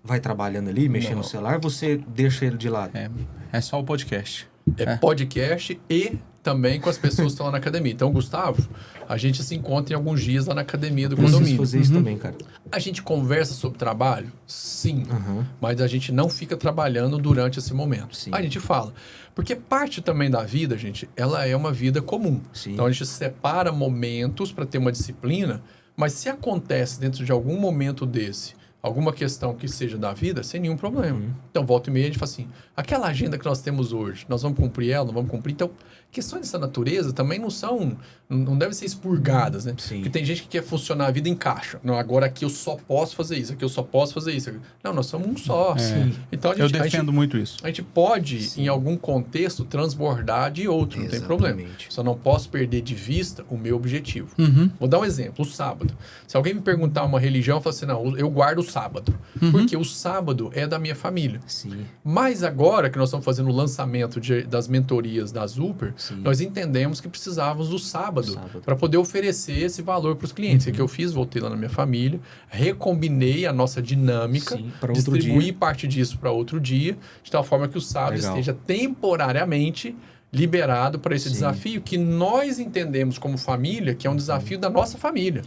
B: vai trabalhando ali, mexendo no celular, você deixa ele de lado?
A: É só o podcast.
C: Podcast e também com as pessoas que estão lá na academia. Então, Gustavo, a gente se encontra em alguns dias lá na academia do condomínio.
B: Fazer isso também, cara.
C: A gente conversa sobre trabalho? Sim. Mas a gente não fica trabalhando durante esse momento. A gente fala. Porque parte também da vida, gente, ela é uma vida comum. Então, a gente separa momentos para ter uma disciplina, mas se acontece dentro de algum momento desse, alguma questão que seja da vida, sem nenhum problema. Então, volta e meia, a gente fala assim, aquela agenda que nós temos hoje, nós vamos cumprir ela, não vamos cumprir? Então, questões dessa natureza também não devem ser expurgadas, né? Porque tem gente que quer funcionar a vida em caixa. Não, agora aqui eu só posso fazer isso, aqui eu só posso fazer isso. Não, nós somos um só. Então,
A: eu defendo muito isso.
C: A gente pode, em algum contexto, transbordar de outro, não tem problema. Só não posso perder de vista o meu objetivo. Vou dar um exemplo, o sábado. Se alguém me perguntar uma religião, eu falo assim, não, eu guardo o sábado. Porque o sábado é da minha família. Mas agora que nós estamos fazendo o lançamento das mentorias da Zuper, nós entendemos que precisávamos do sábado para poder oferecer esse valor para os clientes. O que eu fiz? Voltei lá na minha família, recombinei a nossa dinâmica, distribuí parte disso para outro dia, de tal forma que o sábado esteja temporariamente liberado para esse desafio que nós entendemos como família, que é um desafio da nossa família.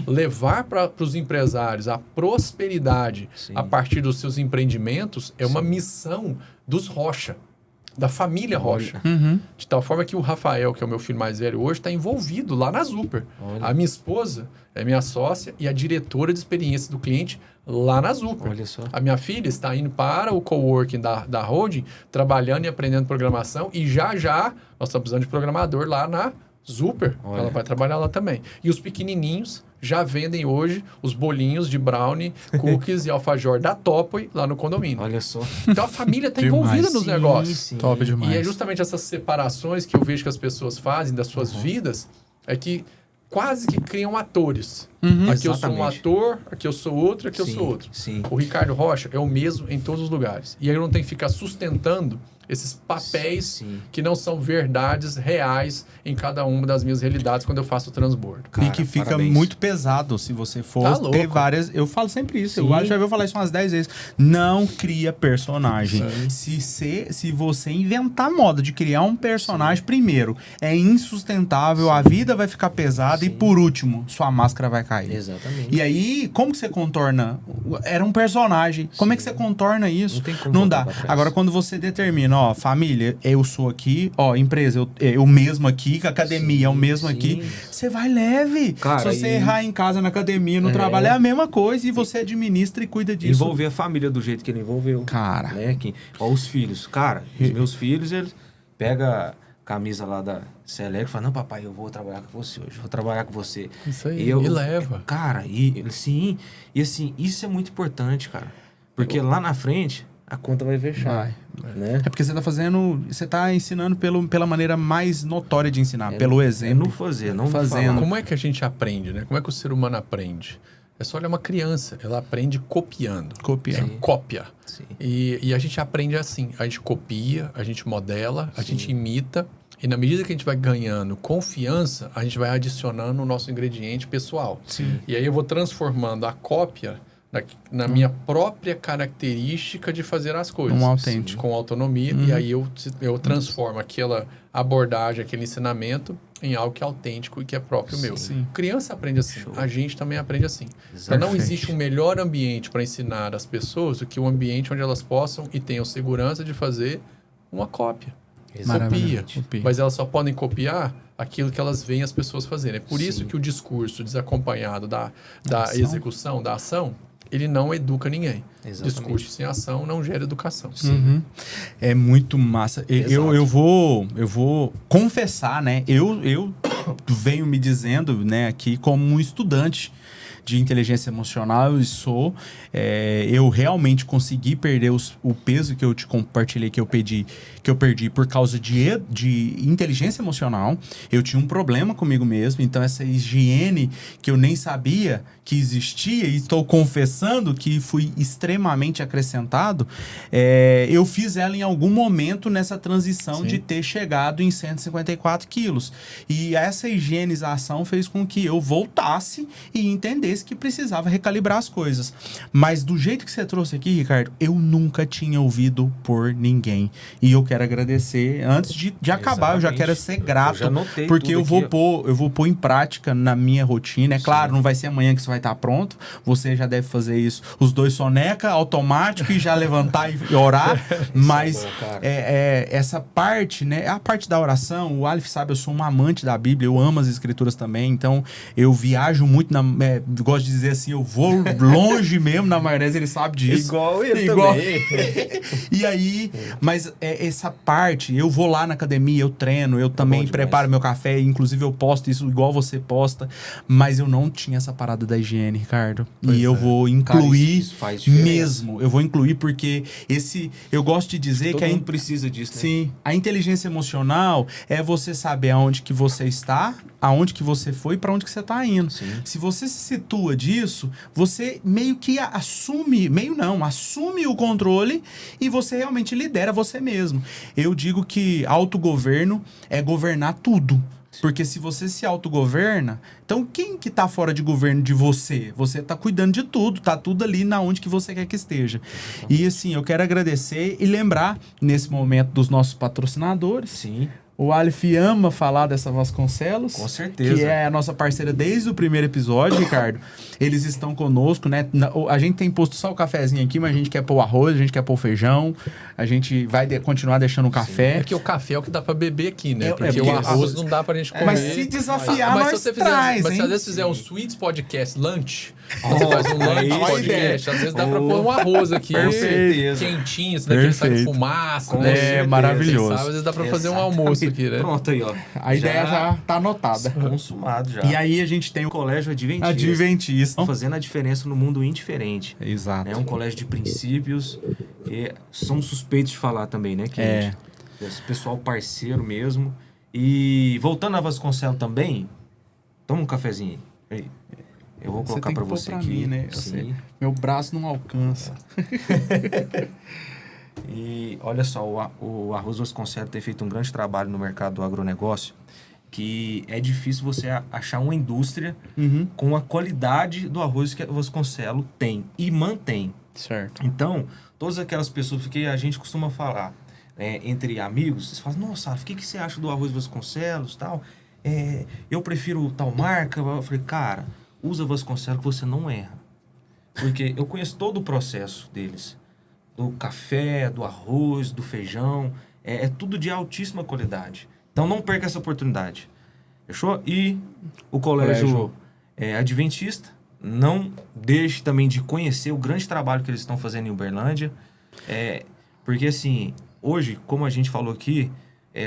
C: Levar para os empresários a prosperidade a partir dos seus empreendimentos é uma missão dos Rocha. da família Rocha. De tal forma que o Rafael, que é o meu filho mais velho hoje, está envolvido lá na Zuper.
B: Olha.
C: A minha esposa é minha sócia e a diretora de experiência do cliente lá na Zuper.
B: Olha só.
C: A minha filha está indo para o coworking da holding, trabalhando e aprendendo programação. E já nós estamos precisando de programador lá na Zuper.
B: Olha.
C: Ela vai trabalhar lá também. E os pequenininhos já vendem hoje os bolinhos de brownie, cookies e alfajor da Topoy lá no condomínio.
B: Olha só.
C: Então a família está envolvida nos negócios.
B: Sim.
A: Top demais.
C: E é justamente essas separações que eu vejo que as pessoas fazem das suas vidas, é que quase que criam atores. Aqui eu sou um
B: Exatamente.
C: ator, aqui eu sou outro, aqui eu sou outro.
B: Sim.
C: O Ricardo Rocha é o mesmo em todos os lugares. E aí eu não tenho que ficar sustentando esses papéis
B: Sim.
C: que não são verdades reais em cada uma das minhas realidades quando eu faço o transbordo.
A: E que fica
B: parabéns.
A: muito pesado se você for
C: Tá
A: ter
C: louco.
A: várias. Eu falo sempre isso.
B: Sim.
A: Eu já ouvi falar isso umas 10 vezes. Não cria personagem.
B: Sim.
A: Se você inventar moda de criar um personagem, primeiro, é insustentável, a vida vai ficar pesada e,
B: Sim.
A: por último, sua máscara vai cair.
B: Exatamente.
A: E aí, como que você contorna? Era um personagem. Como é que você contorna isso?
B: Não tem como
A: Não
B: voltar
A: dá.
B: pra trás.
A: Agora, quando você determina, ó, família, eu sou aqui, ó, empresa, eu mesmo aqui, que a academia é o mesmo
B: Sim.
A: aqui, você vai leve.
B: Cara,
A: Se você
B: e-
A: errar em casa, na academia, no
B: É.
A: trabalho, é a mesma coisa e você administra e cuida disso.
B: Envolver a família do jeito que ele envolveu.
A: Cara.
B: Né? Ó, os filhos. Cara, os meus filhos, eles pegam a camisa lá da Select e falam, não, papai, eu vou trabalhar com você hoje, vou trabalhar com você.
C: Isso aí,
B: E
C: e leva.
B: Cara, sim. E assim, isso é muito importante, cara. Porque lá na frente, a conta vai fechar. Né?
A: É porque você tá fazendo, você tá ensinando pela maneira mais notória de ensinar, pelo
B: É
A: exemplo.
B: não fazer, não
A: Fazendo.
B: falar.
C: Como é que a gente aprende, né? Como é que o ser humano aprende? É só olhar uma criança, ela aprende copiando.
A: Copiar.
B: Sim.
C: Cópia.
B: Sim.
C: E a gente aprende assim, a gente copia, a gente modela, a gente imita, e na medida que a gente vai ganhando confiança, a gente vai adicionando o nosso ingrediente pessoal.
A: Sim.
C: E aí eu vou transformando a cópia na minha própria característica de fazer as coisas.
A: Um autêntico.
C: Com autonomia, e aí eu transformo aquela abordagem, aquele ensinamento em algo que é autêntico e que é próprio meu.
A: Sim.
C: Criança aprende assim,
B: Show.
C: a gente também aprende assim. Então, não
A: Perfeito.
C: existe um melhor ambiente para ensinar as pessoas do que um ambiente onde elas possam e tenham segurança de fazer uma cópia. Copia.
B: Exatamente.
A: Copia.
C: Mas elas só podem copiar aquilo que elas veem as pessoas fazerem. É por isso
B: Sim.
C: que o discurso desacompanhado da
A: ação.
C: execução, da ação, ele não educa ninguém.
B: Exatamente.
C: Discurso sem ação não gera educação.
A: Uhum. É muito massa. Eu vou confessar, né? Eu venho me dizendo, né, aqui como um estudante de inteligência emocional, eu realmente consegui perder o peso que eu te compartilhei, que eu perdi por causa de inteligência emocional. Eu tinha um problema comigo mesmo, então essa higiene que eu nem sabia que existia, e estou confessando que fui extremamente acrescentado, eu fiz ela em algum momento nessa transição
C: Sim.
A: de ter chegado em 154 quilos. E essa higienização fez com que eu voltasse e entendesse que precisava recalibrar as coisas. Mas do jeito que você trouxe aqui, Ricardo, eu nunca tinha ouvido por ninguém. E eu quero agradecer. Antes de acabar, eu já
B: Exatamente.
A: quero ser
B: Eu
A: grato,
B: já anotei
A: porque
B: tudo
A: eu vou pôr em prática na minha rotina. É claro, não vai ser amanhã que isso vai estar pronto. Você já deve fazer isso. Os dois soneca, automático, e já levantar e orar. Mas
B: bom, cara.
A: essa parte, né? A parte da oração, o Aleph sabe, eu sou um amante da Bíblia, eu amo as escrituras também, então eu viajo muito, gosto de dizer assim, eu vou longe mesmo na maionese, ele sabe disso.
B: Igual ele
A: Igual-
B: também.
A: E aí, mas essa parte, eu vou lá na academia, eu treino, eu também
B: demais.
A: preparo meu café, inclusive eu posto isso igual você posta, mas eu não tinha essa parada da higiene, Ricardo.
C: Pois
A: E eu
C: é.
A: vou
B: Cara,
A: incluir
B: isso faz diferença.
A: mesmo, eu vou incluir porque eu gosto de dizer
B: Todo
A: que
B: mundo precisa disso, né?
A: Sim, a inteligência emocional é você saber aonde que você está, aonde que você foi e para onde que você está indo.
B: Sim.
A: Se você se situa disso, você meio que assume o controle e você realmente lidera você mesmo. Eu digo que autogoverno é governar tudo. Porque se você se autogoverna, então quem que tá fora de governo de você? Você tá cuidando de tudo, tá tudo ali na onde que você quer que esteja. E assim, eu quero agradecer e lembrar, nesse momento, dos nossos patrocinadores.
B: Sim,
A: O Aleph ama falar dessa Vasconcelos.
B: com certeza.
A: Que é a nossa parceira desde o primeiro episódio, Ricardo. Eles estão conosco, né? A gente tem posto só o cafezinho aqui, mas a gente quer pôr o arroz, a gente quer pôr o feijão. A gente vai continuar deixando o café.
C: É que o café é o que dá pra beber aqui, né?
A: Porque
C: Porque o arroz não dá pra gente comer.
A: Mas se desafiar,
C: mas
A: nós
C: se você
A: traz,
C: mas
A: hein?
C: se às vezes fizer um Sweets Podcast lunch, você faz um lunch
A: boa
C: podcast, às vezes dá pra pôr um arroz aqui
A: Perfeito.
C: quentinho, assim, daquele sai
A: Perfeito.
C: fumaça,
A: É,
C: né?
A: maravilhoso.
C: Sabe? Às vezes dá pra fazer um almoço aqui, né?
B: Pronto aí, ó.
A: A ideia já tá anotada.
B: Consumado já.
A: E aí a gente tem o
B: Colégio Adventista.
A: Adventista.
B: Fazendo a diferença no mundo indiferente.
A: Exato.
B: É um colégio de princípios. E são suspeitos de falar também, né? Que esse pessoal parceiro mesmo. E voltando a Vasconcelos também, toma um cafezinho aí. Eu vou colocar
A: tem
B: pra
A: que pôr
B: você
A: pra
B: aqui.
A: mim, né? Eu
B: Sim.
A: sei. Meu braço não alcança.
B: E olha só, o Arroz Vasconcelos tem feito um grande trabalho no mercado do agronegócio, que é difícil você achar uma indústria com a qualidade do arroz que a Vasconcelos tem e mantém.
A: Certo.
B: Então, todas aquelas pessoas que a gente costuma falar entre amigos, vocês falam, nossa, o que você acha do Arroz Vasconcelos e tal? Eu prefiro tal marca. Eu falei, cara, usa Vasconcelos que você não erra. Porque eu conheço todo o processo deles. Do café, do arroz, do feijão. É tudo de altíssima qualidade. Então não perca essa oportunidade. Fechou? E o colégio Adventista, não deixe também de conhecer o grande trabalho que eles estão fazendo em Uberlândia. Porque assim, hoje, como a gente falou aqui,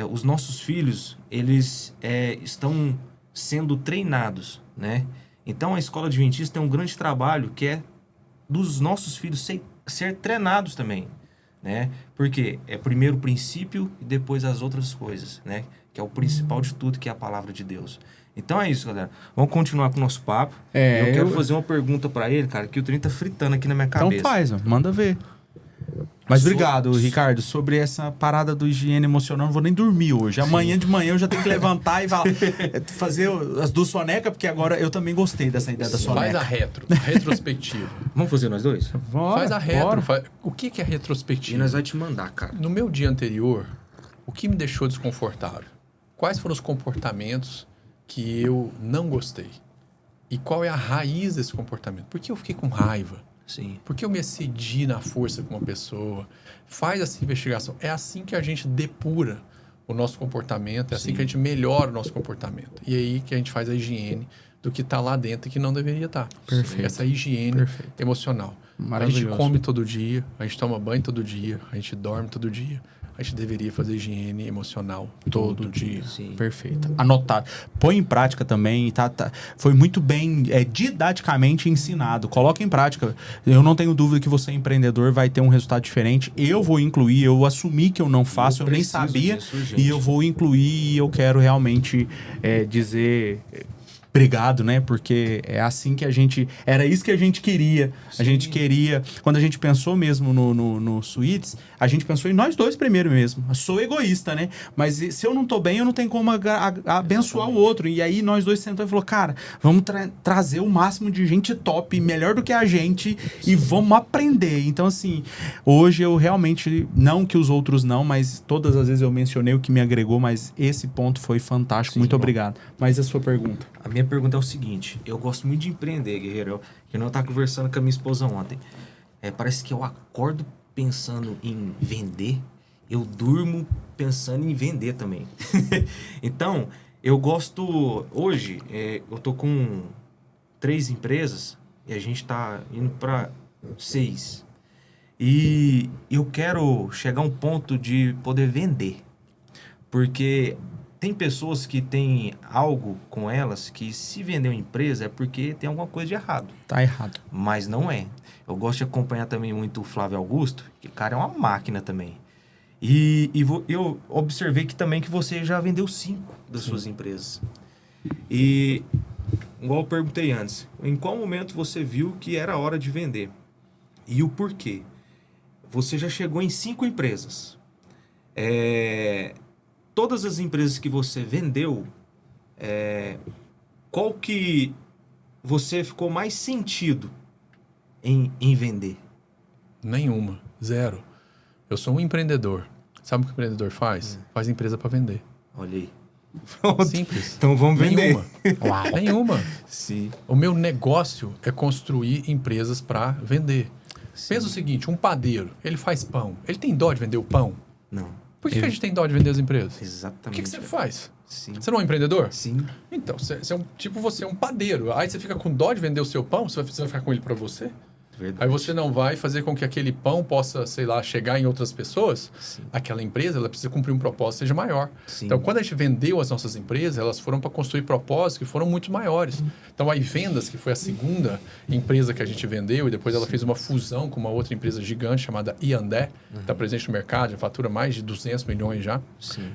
B: os nossos filhos, eles estão sendo treinados, né? Então a escola adventista tem um grande trabalho que é dos nossos filhos ser treinados também, né? Porque é primeiro o princípio e depois as outras coisas, né? Que é o principal de tudo, que é a palavra de Deus. Então é isso, galera. Vamos continuar com o nosso papo. Eu quero fazer uma pergunta pra ele, cara, que o trem tá fritando aqui na minha cabeça.
A: Então faz, ó, manda ver. Mas obrigado, Ricardo, sobre essa parada do higiene emocional. Não vou nem dormir hoje. Amanhã de manhã eu já tenho que levantar e fazer as duas sonecas, porque agora eu também gostei dessa ideia da soneca.
C: Faz a retrospectiva.
B: Vamos fazer nós dois?
A: Bora,
C: Faz a retro.
A: bora.
C: O que é
B: E
C: retrospectiva?
B: nós vamos te mandar, cara.
C: No meu dia anterior, o que me deixou desconfortável? Quais foram os comportamentos que eu não gostei? E qual é a raiz desse comportamento? Por que eu fiquei com raiva?
B: Sim.
C: Por que eu me excedi na força com uma pessoa? Faz essa investigação. É assim que a gente depura o nosso comportamento, é assim que a gente melhora o nosso comportamento. E é aí que a gente faz a higiene do que está lá dentro e que não deveria estar.
A: Perfeito.
C: Essa higiene emocional. A gente
A: Maravilhoso.
C: come todo dia, a gente toma banho todo dia, a gente dorme todo dia. A gente deveria fazer higiene emocional todo dia.
B: Sim.
A: Perfeito. Anotado. Põe em prática também, tá? Foi muito bem didaticamente ensinado. Coloca em prática. Eu não tenho dúvida que você, empreendedor, vai ter um resultado diferente. Eu vou incluir, eu assumi que eu não faço, eu nem sabia.
B: Disso, gente.
A: E eu vou incluir e eu quero realmente dizer... Obrigado, né? Porque é assim que a gente... Era isso que a gente queria.
B: Sim.
A: A gente queria... Quando a gente pensou mesmo no Suítes, a gente pensou em nós dois primeiro mesmo. Eu sou egoísta, né? Mas se eu não tô bem, eu não tenho como abençoar o outro. E aí nós dois sentamos e falou, cara, vamos trazer o máximo de gente top, melhor do que a gente, e vamos aprender. Então, assim, hoje eu realmente... Não que os outros não, mas todas as vezes eu mencionei o que me agregou, mas esse ponto foi fantástico.
B: Sim,
A: muito
B: bom.
A: obrigado. Mas a sua pergunta?
B: A minha pergunta é o seguinte, eu gosto muito de empreender, guerreiro. Eu não estava conversando com a minha esposa ontem. Parece que eu acordo pensando em vender, eu durmo pensando em vender também. Então, eu gosto... Hoje, eu tô com 3 empresas e a gente tá indo para 6. E eu quero chegar a um ponto de poder vender. Porque... Tem pessoas que têm algo com elas que se vender uma empresa é porque tem alguma coisa de errado.
A: Tá errado.
B: Mas não é. Eu gosto de acompanhar também muito o Flávio Augusto, que o cara é uma máquina também. E eu observei que também que você já vendeu 5 das suas empresas. E, igual eu perguntei antes, em qual momento você viu que era hora de vender? E o porquê? Você já chegou em 5 empresas. Todas as empresas que você vendeu, qual que você ficou mais sentido em vender?
C: Nenhuma. Zero. Eu sou um empreendedor. Sabe o que o empreendedor faz? Faz empresa para vender.
B: Olha aí.
C: Simples.
B: Então vamos vender.
C: Nenhuma. Nenhuma.
B: Sim.
C: O meu negócio é construir empresas para vender.
B: Sim.
C: Pensa o seguinte, um padeiro, ele faz pão. Ele tem dó de vender o pão?
B: Não.
C: Por que a gente tem dó de vender as empresas?
B: Exatamente.
C: O que você faz?
B: Sim.
C: Você não é um empreendedor?
B: Sim.
C: Então, você é um padeiro. Aí você fica com dó de vender o seu pão, você vai ficar com ele para você?
B: Verdade.
C: Aí você não vai fazer com que aquele pão possa, sei lá, chegar em outras pessoas.
B: Sim.
C: Aquela empresa, ela precisa cumprir um propósito seja maior.
B: Sim.
C: Então, quando a gente vendeu as nossas empresas, elas foram para construir propósitos que foram muito maiores. Então, a Vendas, que foi a segunda empresa que a gente vendeu, e depois ela fez uma fusão com uma outra empresa gigante chamada Iandé, que está presente no mercado, já fatura mais de 200 milhões já.
B: Sim.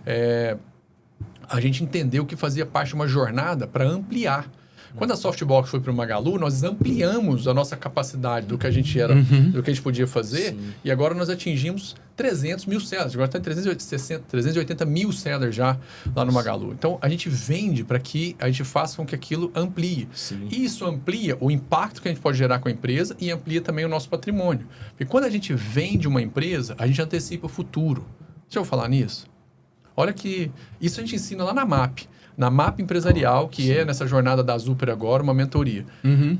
C: A gente entendeu que fazia parte de uma jornada para ampliar. Quando a Softbox foi para o Magalu, nós ampliamos a nossa capacidade do que a gente era, do que a gente podia fazer.
B: Sim.
C: E agora nós atingimos 300 mil sellers. Agora está em 380 mil sellers já lá no Magalu. Então, a gente vende para que a gente faça com que aquilo amplie.
B: Sim.
C: E isso amplia o impacto que a gente pode gerar com a empresa e amplia também o nosso patrimônio. Porque quando a gente vende uma empresa, a gente antecipa o futuro. Deixa eu falar nisso. Olha que isso a gente ensina lá na MAP. Na MAP empresarial, que é nessa jornada da Super agora, uma mentoria.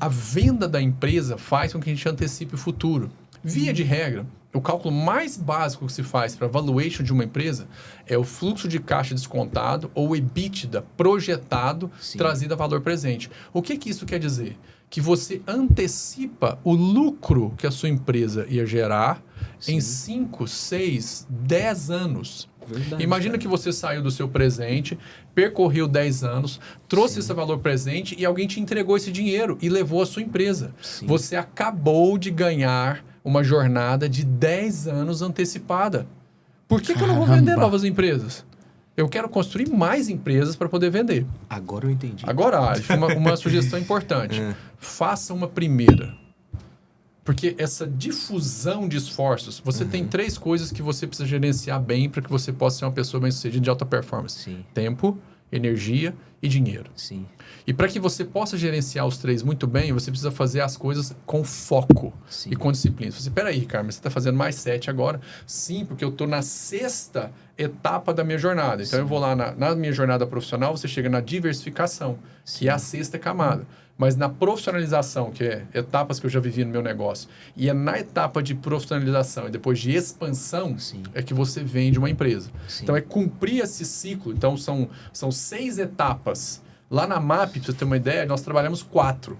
C: A venda da empresa faz com que a gente antecipe o futuro. Via de regra, o cálculo mais básico que se faz para a valuation de uma empresa é o fluxo de caixa descontado ou o EBITDA projetado trazido a valor presente. O que isso quer dizer? Que você antecipa o lucro que a sua empresa ia gerar em 5, 6, 10 anos.
B: Verdade,
C: Imagina que você saiu do seu presente, percorreu 10 anos, trouxe esse valor presente e alguém te entregou esse dinheiro e levou a sua empresa.
B: Sim.
C: Você acabou de ganhar uma jornada de 10 anos antecipada. Por que eu não vou vender novas empresas? Eu quero construir mais empresas para poder vender.
B: Agora eu entendi.
C: Agora, Alif, uma sugestão importante. Faça uma primeira. Porque essa difusão de esforços, você tem 3 coisas que você precisa gerenciar bem para que você possa ser uma pessoa bem-sucedida de alta performance.
B: Sim.
C: Tempo, energia e dinheiro.
B: Sim.
C: E para que você possa gerenciar os 3 muito bem, você precisa fazer as coisas com foco e com disciplina. Você fala assim, peraí, Ricardo, mas você está fazendo mais 7 agora? Sim, porque eu estou na 6ª etapa da minha jornada. Então, eu vou lá na minha jornada profissional, você chega na diversificação, que é a 6ª camada. Mas na profissionalização, que é etapas que eu já vivi no meu negócio, e é na etapa de profissionalização e depois de expansão, é que você vende uma empresa. Então, é cumprir esse ciclo. Então, são 6 etapas. Lá na MAP, para você ter uma ideia, nós trabalhamos 4.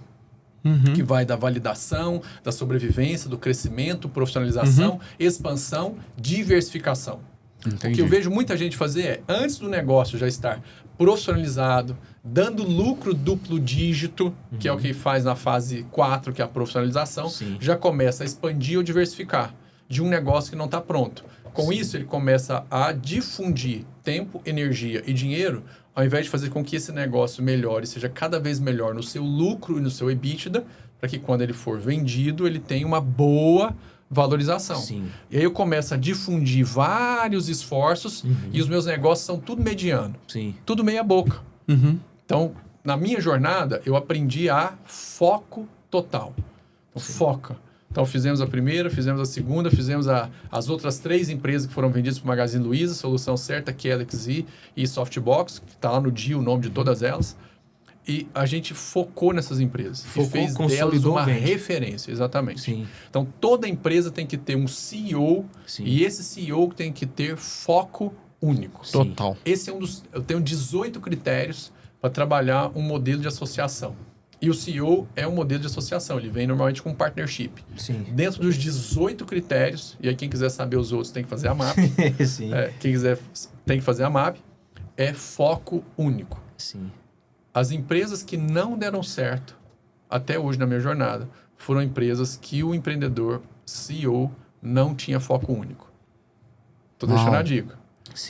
C: Que vai da validação, da sobrevivência, do crescimento, profissionalização, expansão, diversificação.
A: Entendi.
C: O que eu vejo muita gente fazer é, antes do negócio já estar profissionalizado, dando lucro duplo dígito, que é o que faz na fase 4, que é a profissionalização, já começa a expandir ou diversificar de um negócio que não está pronto. Com isso, ele começa a difundir tempo, energia e dinheiro, ao invés de fazer com que esse negócio melhore, seja cada vez melhor no seu lucro e no seu EBITDA, para que quando ele for vendido, ele tenha uma boa valorização. E aí eu começo a difundir vários esforços e os meus negócios são tudo mediano. Tudo meia boca. Então, na minha jornada, eu aprendi a foco total. Então, foca. Então, fizemos a primeira, fizemos a segunda, fizemos as outras 3 empresas que foram vendidas para o Magazine Luiza, Solução Certa, Kelexy e Softbox, que está lá no dia o nome de todas elas. E a gente focou nessas empresas. E fez delas uma referência, exatamente. Então, toda empresa tem que ter um CEO e esse CEO tem que ter foco único.
A: Total.
C: Esse é eu tenho 18 critérios para trabalhar um modelo de associação. E o CEO é um modelo de associação, ele vem normalmente com partnership. Dentro dos 18 critérios, e aí quem quiser saber os outros tem que fazer a MAP. Quem quiser tem que fazer a MAP, é foco único. As empresas que não deram certo, até hoje na minha jornada, foram empresas que o empreendedor, CEO, não tinha foco único. Estou deixando a dica.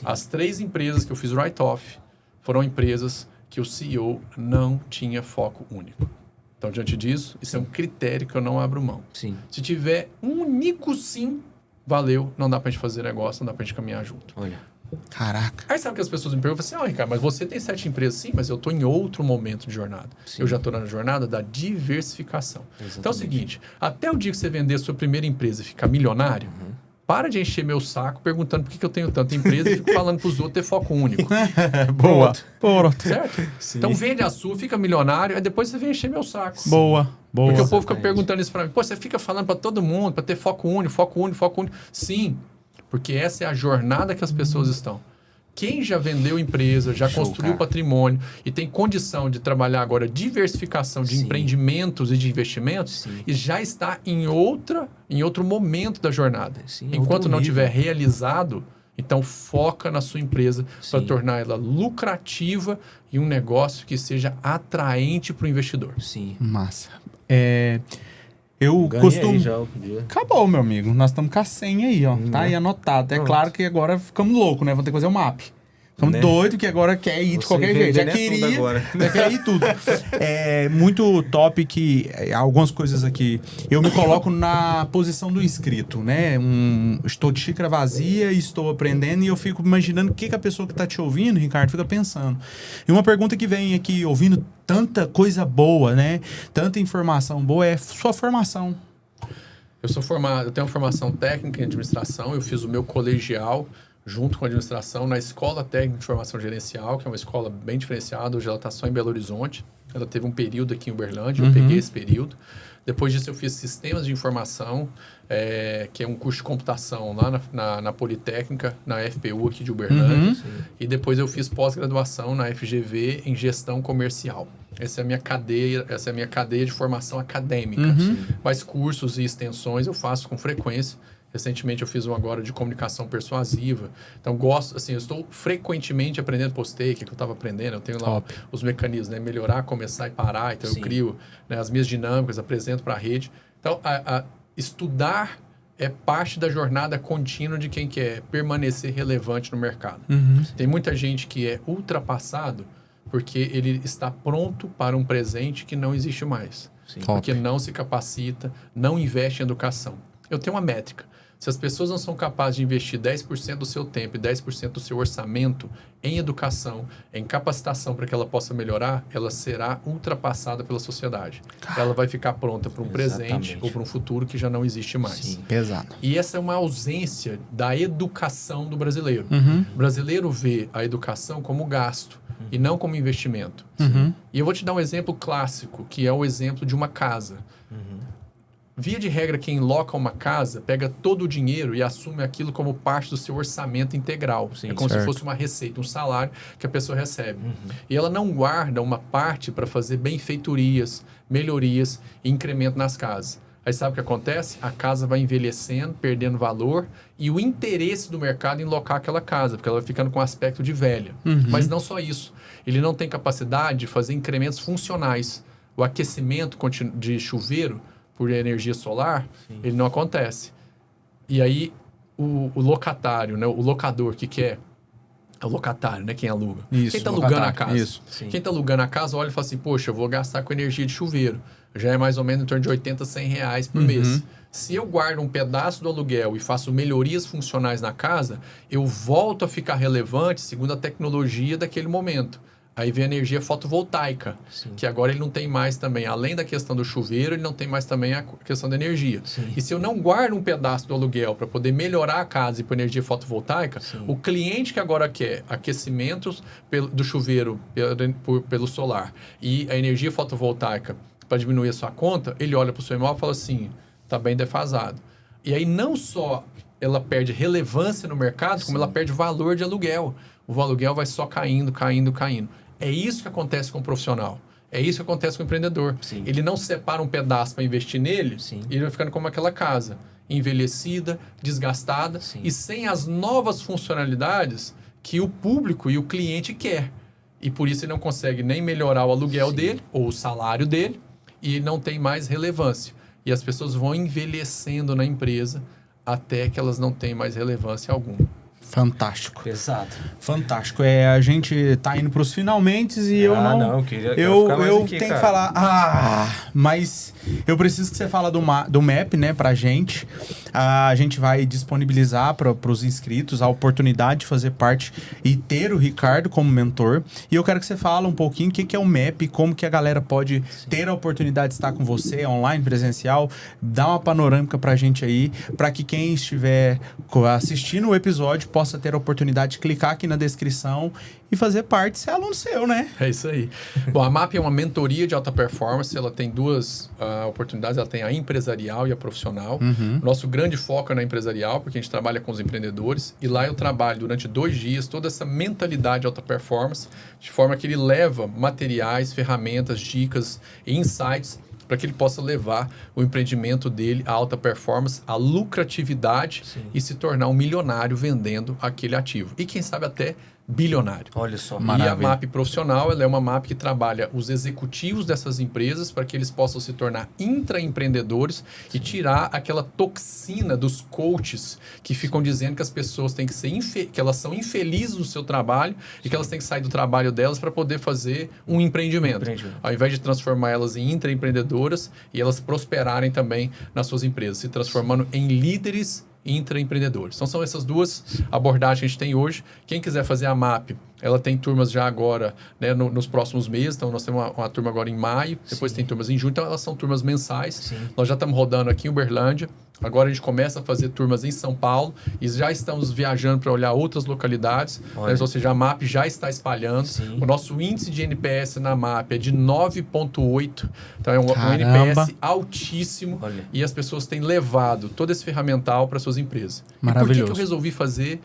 C: As 3 empresas que eu fiz write-off foram empresas que o CEO não tinha foco único. Então, diante disso, isso é um critério que eu não abro mão. Se tiver um único sim, valeu, não dá pra gente fazer negócio, não dá pra gente caminhar junto.
B: Olha.
A: Caraca.
C: Aí sabe que as pessoas me perguntam assim, Ricardo, mas você tem 7 empresas? Sim, mas eu estou em outro momento de jornada.
B: Sim.
C: Eu já estou na jornada da diversificação.
B: Exatamente.
C: Então é o seguinte, até o dia que você vender a sua primeira empresa e ficar milionário, para de encher meu saco perguntando por que eu tenho tanta empresa e fico falando para os outros ter foco único.
A: Boa. Boa.
C: Certo?
B: Sim.
C: Então vende a sua, fica milionário, aí depois você vem encher meu saco.
A: Boa. Boa.
C: Porque o povo fica
B: Exatamente.
C: perguntando isso para mim. Pô, você fica falando para todo mundo, para ter foco único, foco único, foco único. Sim, porque essa é a jornada que as pessoas estão. Quem já vendeu empresa, já
B: Show,
C: construiu
B: cara.
C: patrimônio e tem condição de trabalhar agora diversificação de
B: Sim.
C: empreendimentos e de investimentos,
B: Sim.
C: e já está em outro momento da jornada.
B: Sim,
C: Enquanto
B: outro
C: não
B: nível.
C: tiver realizado, então foca na sua empresa para
B: Sim.
C: tornar ela lucrativa e um negócio que seja atraente para o investidor.
B: Sim.
A: Massa. Eu
B: Ganhei
A: costumo...
B: aí já o dia.
A: Acabou, meu amigo. Nós estamos com a senha aí, ó. Tá aí anotado. É
B: Pronto.
A: claro que agora ficamos loucos, né? Vamos ter que fazer o map. Ficamos
B: Né?
A: doidos que agora quer ir de
B: Você
A: qualquer jeito. Já
B: vender, né, tudo
A: queria,
B: agora.
A: já quer ir tudo. É muito top que algumas coisas aqui... Eu me coloco na posição do inscrito, né? Estou de xícara vazia e estou aprendendo e eu fico imaginando o que a pessoa que está te ouvindo, Ricardo, fica pensando. E uma pergunta que vem aqui, ouvindo tanta coisa boa, né? Tanta informação boa, é sua formação.
C: Eu sou formado, eu tenho uma formação técnica em administração, eu fiz o meu colegial junto com a administração na Escola Técnica de Formação Gerencial, que é uma escola bem diferenciada, hoje ela está só em Belo Horizonte. Ela teve um período aqui em Uberlândia, eu peguei esse período. Depois disso eu fiz Sistemas de Informação, que é um curso de computação lá na Politécnica, na FPU aqui de Uberlândia. E depois eu fiz pós-graduação na FGV em Gestão Comercial. Essa é a minha cadeia de formação acadêmica. Mas cursos e extensões eu faço com frequência. Recentemente eu fiz um agora de comunicação persuasiva. Então gosto, assim, eu estou frequentemente aprendendo post-take, que eu estava aprendendo. Eu tenho lá os mecanismos, né? Melhorar, começar e parar. Então eu crio, né, as minhas dinâmicas, apresento para a rede. Então estudar é parte da jornada contínua de quem quer permanecer relevante no mercado. Tem muita gente que é ultrapassado porque ele está pronto para um presente que não existe mais. Porque não se capacita, não investe em educação. Eu tenho uma métrica. Se as pessoas não são capazes de investir 10% do seu tempo e 10% do seu orçamento em educação, em capacitação para que ela possa melhorar, ela será ultrapassada pela sociedade. Ela vai ficar pronta para um presente ou para um futuro que já não existe mais.
B: Sim.
A: Pesado.
C: E essa é uma ausência da educação do brasileiro. O brasileiro vê a educação como gasto e não como investimento. E eu vou te dar um exemplo clássico, que é o exemplo de uma casa. Via de regra, quem loca uma casa pega todo o dinheiro e assume aquilo como parte do seu orçamento integral. É como se fosse uma receita, um salário que a pessoa recebe. E ela não guarda uma parte para fazer benfeitorias, melhorias e incremento nas casas. Aí sabe o que acontece? A casa vai envelhecendo, perdendo valor e o interesse do mercado em locar aquela casa, porque ela vai ficando com aspecto de velha. Mas não só isso. Ele não tem capacidade de fazer incrementos funcionais. O aquecimento de chuveiro por energia solar, ele não acontece. E aí, o locatário, né, o locador que quer... É o locatário, né? Quem aluga.
A: Isso,
C: quem está alugando a casa.
A: Isso.
C: Quem está alugando a casa olha e fala assim, poxa, eu vou gastar com energia de chuveiro. Já é mais ou menos em torno de 80, 100 reais por mês. Se eu guardo um pedaço do aluguel e faço melhorias funcionais na casa, eu volto a ficar relevante segundo a tecnologia daquele momento. Aí vem a energia fotovoltaica, que agora ele não tem mais também, além da questão do chuveiro, ele não tem mais também a questão da energia. E se eu não guardo um pedaço do aluguel para poder melhorar a casa e por energia fotovoltaica, o cliente que agora quer aquecimentos do chuveiro pelo solar e a energia fotovoltaica para diminuir a sua conta, ele olha para o seu imóvel e fala assim, está bem defasado. E aí não só ela perde relevância no mercado, como ela perde valor de aluguel. O aluguel vai só caindo, caindo, caindo. É isso que acontece com o profissional. É isso que acontece com o empreendedor. Ele não separa um pedaço para investir nele e ele vai ficando como aquela casa, envelhecida, desgastada e sem as novas funcionalidades que o público e o cliente quer. E por isso ele não consegue nem melhorar o aluguel dele ou o salário dele e não tem mais relevância. E as pessoas vão envelhecendo na empresa até que elas não têm mais relevância alguma.
A: Fantástico.
B: Pesado.
A: Fantástico. A gente tá indo pros finalmente e eu não...
B: eu queria
A: Eu
B: ficar mais aqui,
A: tenho
B: cara.
A: que falar... mas eu preciso que você fala do MAP, né, pra gente. A gente vai disponibilizar pros inscritos a oportunidade de fazer parte e ter o Ricardo como mentor. E eu quero que você fale um pouquinho o que é o MAP, como que a galera pode ter a oportunidade de estar com você, online, presencial. Dá uma panorâmica pra gente aí, pra que quem estiver assistindo o episódio possa ter a oportunidade de clicar aqui na descrição e fazer parte, ser aluno seu, né?
C: É isso aí. Bom, a MAP é uma mentoria de alta performance, ela tem duas oportunidades, ela tem a empresarial e a profissional. Nosso grande foco é na empresarial, porque a gente trabalha com os empreendedores, e lá eu trabalho durante 2 dias toda essa mentalidade de alta performance, de forma que ele leva materiais, ferramentas, dicas e insights para que ele possa levar o empreendimento dele à alta performance, à lucratividade e se tornar um milionário vendendo aquele ativo. E quem sabe até bilionário.
B: Olha só.
A: Maravilha.
C: E a MAP profissional, ela é uma MAP que trabalha os executivos dessas empresas para que eles possam se tornar intraempreendedores e tirar aquela toxina dos coaches que ficam dizendo que as pessoas têm que ser que elas são infelizes no seu trabalho e que elas têm que sair do trabalho delas para poder fazer um empreendimento. Ao invés de transformar elas em intraempreendedoras e elas prosperarem também nas suas empresas, se transformando em líderes intraempreendedores. Então são essas duas abordagens que a gente tem hoje. Quem quiser fazer a MAP, ela tem turmas já agora, né, nos próximos meses. Então nós temos uma turma agora em maio, depois tem turmas em junho. Então elas são turmas mensais. Nós já estamos rodando aqui em Uberlândia. Agora a gente começa a fazer turmas em São Paulo e já estamos viajando para olhar outras localidades. Né? Ou seja, a MAP já está espalhando. O nosso índice de NPS na MAP é de 9,8. Então é um NPS altíssimo. E as pessoas têm levado todo esse ferramental para suas empresas.
A: Maravilhoso.
C: E por que eu resolvi fazer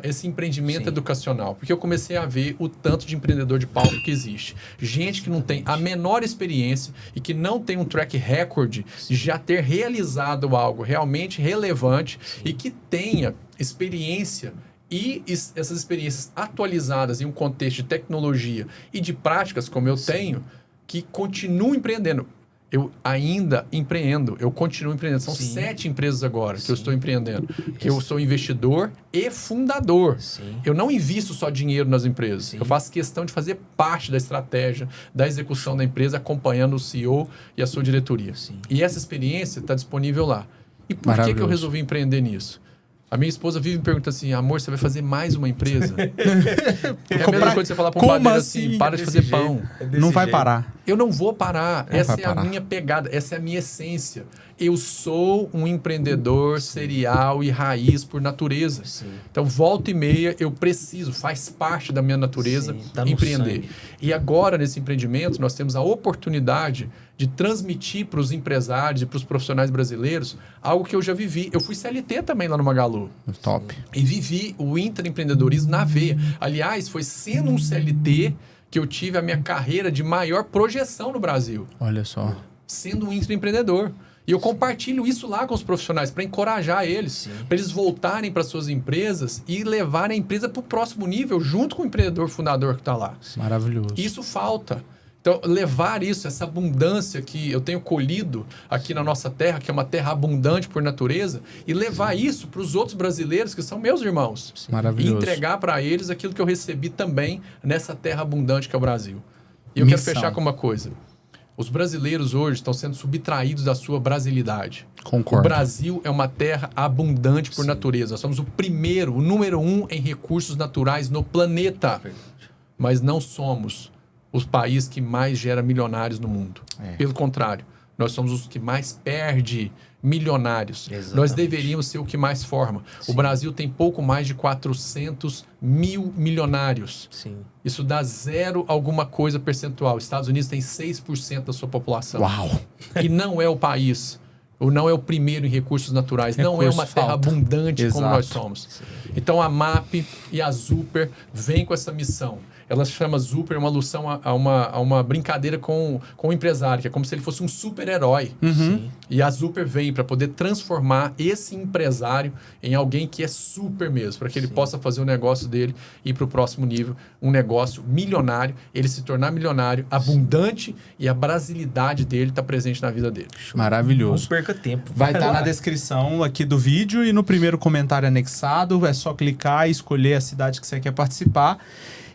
C: esse empreendimento educacional? Porque eu comecei a ver o tanto de empreendedor de palco que existe. Gente que não tem a menor experiência e que não tem um track record de já ter realizado algo realmente relevante e que tenha experiência e essas experiências atualizadas em um contexto de tecnologia e de práticas como eu tenho, que continuam empreendendo. Eu ainda empreendo, eu continuo empreendendo. São 7 empresas agora que eu estou empreendendo. Que eu sou investidor e fundador. Eu não invisto só dinheiro nas empresas. Eu faço questão de fazer parte da estratégia, da execução da empresa, acompanhando o CEO e a sua diretoria. E essa experiência está disponível lá. E por que eu resolvi empreender nisso? A minha esposa vive me perguntando assim, amor, você vai fazer mais uma empresa? É a mesma coisa que você falar para um padeiro assim, para de fazer pão.
A: Não vai parar.
C: Eu não vou parar. Essa é a minha pegada, essa é a minha essência. Eu sou um empreendedor serial e raiz por natureza. Então, volta e meia, eu preciso, faz parte da minha natureza empreender. E agora, nesse empreendimento, nós temos a oportunidade de transmitir para os empresários e para os profissionais brasileiros algo que eu já vivi. Eu fui CLT também lá no Magalu.
A: Top.
C: E vivi o intraempreendedorismo na veia. Aliás, foi sendo um CLT que eu tive a minha carreira de maior projeção no Brasil.
A: Olha só.
C: Sendo um intraempreendedor. E eu compartilho isso lá com os profissionais para encorajar eles, para eles voltarem para suas empresas e levarem a empresa para o próximo nível junto com o empreendedor fundador que está lá.
A: Maravilhoso.
C: Isso falta. Então, levar isso, essa abundância que eu tenho colhido aqui na nossa terra, que é uma terra abundante por natureza, e levar isso para os outros brasileiros, que são meus irmãos.
A: Maravilhoso.
C: E entregar para eles aquilo que eu recebi também nessa terra abundante que é o Brasil. E eu quero fechar com uma coisa. Os brasileiros hoje estão sendo subtraídos da sua brasilidade.
A: Concordo.
C: O Brasil é uma terra abundante por natureza. Nós somos o número 1 em recursos naturais no planeta. Mas não somos os países que mais gera milionários no mundo. Pelo contrário, nós somos os que mais perde milionários.
B: Exatamente.
C: Nós deveríamos ser o que mais forma. O Brasil tem pouco mais de 400 mil milionários. Isso dá 0 alguma coisa percentual. Os Estados Unidos tem 6% da sua população.
A: Uau!
C: E não é o país, ou não é o primeiro em recursos naturais, não é uma terra abundante como nós somos. Então a MAP e a Zuper vêm com essa missão ela chama Zuper uma alusão a uma brincadeira com o empresário, que é como se ele fosse um super-herói.
B: Sim.
C: E a Zuper vem para poder transformar esse empresário em alguém que é super mesmo, para que ele possa fazer o negócio dele e ir para o próximo nível, um negócio milionário, ele se tornar milionário, abundante, e a brasilidade dele está presente na vida dele.
A: Maravilhoso.
B: Não perca tempo.
A: Vai estar
B: lá.
A: na descrição aqui do vídeo e no primeiro comentário anexado. É só clicar e escolher a cidade que você quer participar.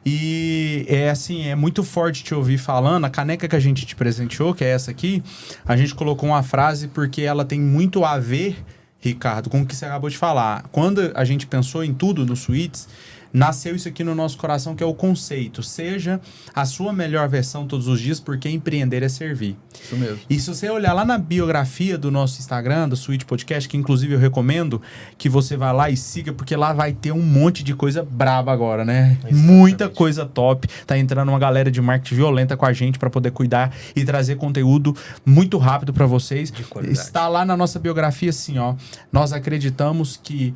A: E é assim, é muito forte te ouvir falando. A caneca que a gente te presenteou, que é essa aqui, a gente colocou uma frase porque ela tem muito a ver, Ricardo, com o que você acabou de falar. Quando a gente pensou em tudo no Suítes, nasceu isso aqui no nosso coração, que é o conceito. Seja a sua melhor versão todos os dias, porque empreender é servir.
C: Isso mesmo.
A: E se você olhar lá na biografia do nosso Instagram, do Suite Podcast, que inclusive eu recomendo que você vá lá e siga, porque lá vai ter um monte de coisa braba agora, né?
B: Exatamente.
A: Muita coisa top. Tá entrando uma galera de marketing violenta com a gente para poder cuidar e trazer conteúdo muito rápido para vocês.
B: De qualidade.
A: Está lá na nossa biografia assim, ó. Nós acreditamos que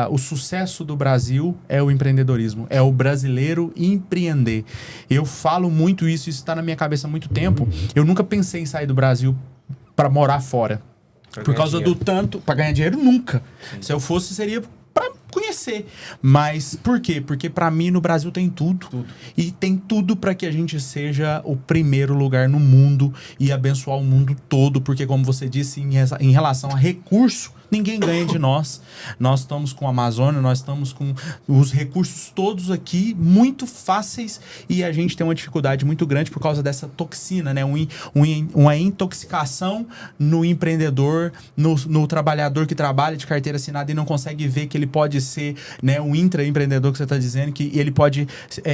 A: o sucesso do Brasil é o empreendedorismo, é o brasileiro empreender. Eu falo muito isso está na minha cabeça há muito tempo. Eu nunca pensei em sair do Brasil para morar fora. Por causa do tanto, para ganhar dinheiro nunca.
B: Sim.
A: Se eu fosse, seria para conhecer. Mas por quê? Porque para mim no Brasil tem tudo. E tem tudo para que a gente seja o primeiro lugar no mundo e abençoar o mundo todo, porque como você disse, em relação a recurso, ninguém ganha de nós. Nós estamos com a Amazônia, nós estamos com os recursos todos aqui muito fáceis e a gente tem uma dificuldade muito grande por causa dessa toxina, né? Uma intoxicação no empreendedor, no trabalhador que trabalha de carteira assinada e não consegue ver que ele pode ser, né, um intraempreendedor que você está dizendo, que ele pode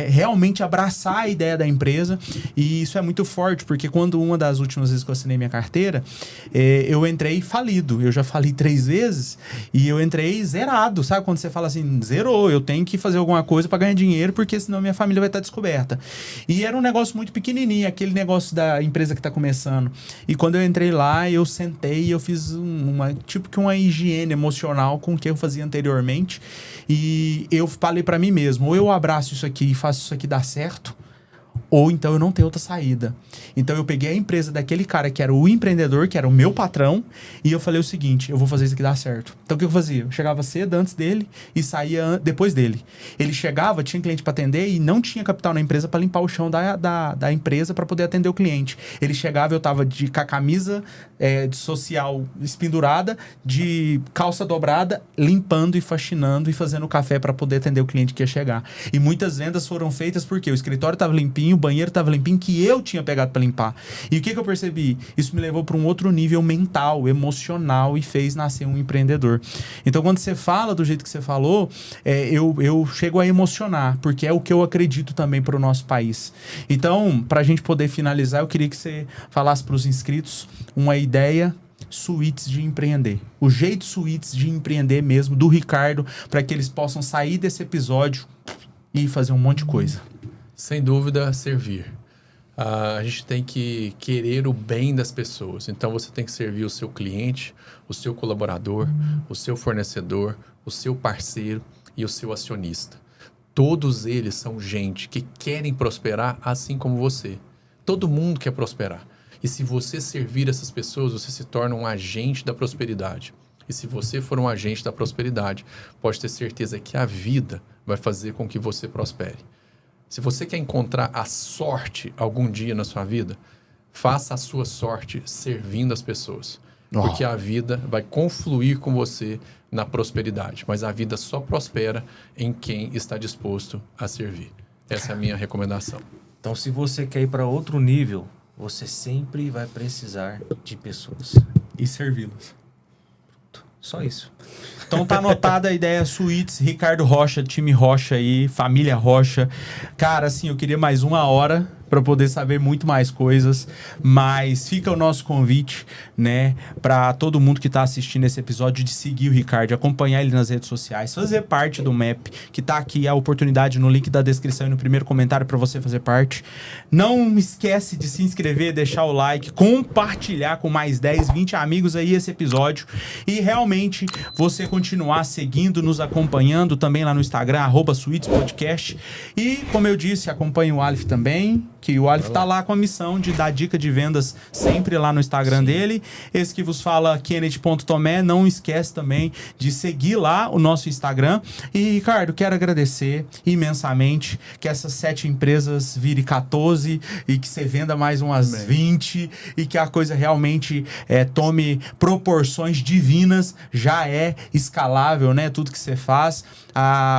A: realmente abraçar a ideia da empresa. E isso é muito forte, porque quando uma das últimas vezes que eu assinei minha carteira, eu entrei falido. Eu já falei 3 vezes e eu entrei zerado, sabe? Quando você fala assim, zerou, eu tenho que fazer alguma coisa para ganhar dinheiro, porque senão minha família vai estar descoberta. E era um negócio muito pequenininho, aquele negócio da empresa que está começando. E quando eu entrei lá, eu sentei e eu fiz uma higiene emocional com o que eu fazia anteriormente. E eu falei para mim mesmo, ou eu abraço isso aqui e faço isso aqui dar certo, ou então eu não tenho outra saída. Então eu peguei a empresa daquele cara que era o empreendedor, que era o meu patrão, e eu falei o seguinte, eu vou fazer isso aqui dar certo. Então o que eu fazia? Eu chegava cedo antes dele e saía depois dele. Ele chegava, tinha cliente para atender e não tinha capital na empresa para limpar o chão da empresa para poder atender o cliente. Ele chegava, eu tava com a camisa de social espendurada, de calça dobrada, limpando e faxinando e fazendo café para poder atender o cliente que ia chegar. E muitas vendas foram feitas porque o escritório tava limpinho, o banheiro tava limpinho, que eu tinha pegado para limpar. E o que eu percebi? Isso me levou para um outro nível mental, emocional e fez nascer um empreendedor. Então, quando você fala do jeito que você falou, eu chego a emocionar, porque é o que eu acredito também para o nosso país. Então, para a gente poder finalizar, eu queria que você falasse para os inscritos uma ideia Suítes de empreender. O jeito Suítes de empreender mesmo, do Ricardo, para que eles possam sair desse episódio e fazer um monte de coisa.
C: Sem dúvida, servir. A gente tem que querer o bem das pessoas. Então, você tem que servir o seu cliente, o seu colaborador, o seu fornecedor, o seu parceiro e o seu acionista. Todos eles são gente que querem prosperar assim como você. Todo mundo quer prosperar. E se você servir essas pessoas, você se torna um agente da prosperidade. E se você for um agente da prosperidade, pode ter certeza que a vida vai fazer com que você prospere. Se você quer encontrar a sorte algum dia na sua vida, faça a sua sorte servindo as pessoas. Porque a vida vai confluir com você na prosperidade. Mas a vida só prospera em quem está disposto a servir. Essa é a minha recomendação.
B: Então, se você quer ir para outro nível, você sempre vai precisar de pessoas.
A: E servi-las.
B: Só isso.
A: Então tá anotada a ideia Suítes, Ricardo Rocha, time Rocha aí, família Rocha. Cara, assim, eu queria mais 1 hora para poder saber muito mais coisas, mas fica o nosso convite, né, para todo mundo que tá assistindo esse episódio de seguir o Ricardo, acompanhar ele nas redes sociais, fazer parte do MAP, que tá aqui a oportunidade no link da descrição e no primeiro comentário para você fazer parte. Não esquece de se inscrever, deixar o like, compartilhar com mais 10, 20 amigos aí esse episódio e realmente você continuar seguindo, nos acompanhando também lá no Instagram, @SuitesPodcast. E, como eu disse, acompanhe o Aleph também, que o Aleph tá lá com a missão de dar dica de vendas sempre lá no Instagram dele. Esse que vos fala, Kenneth.Tomé, não esquece também de seguir lá o nosso Instagram. E, Ricardo, quero agradecer imensamente que essas 7 empresas virem 14 e que você venda mais umas 20 e que a coisa realmente tome proporções divinas, já é escalável, né? Tudo que você faz.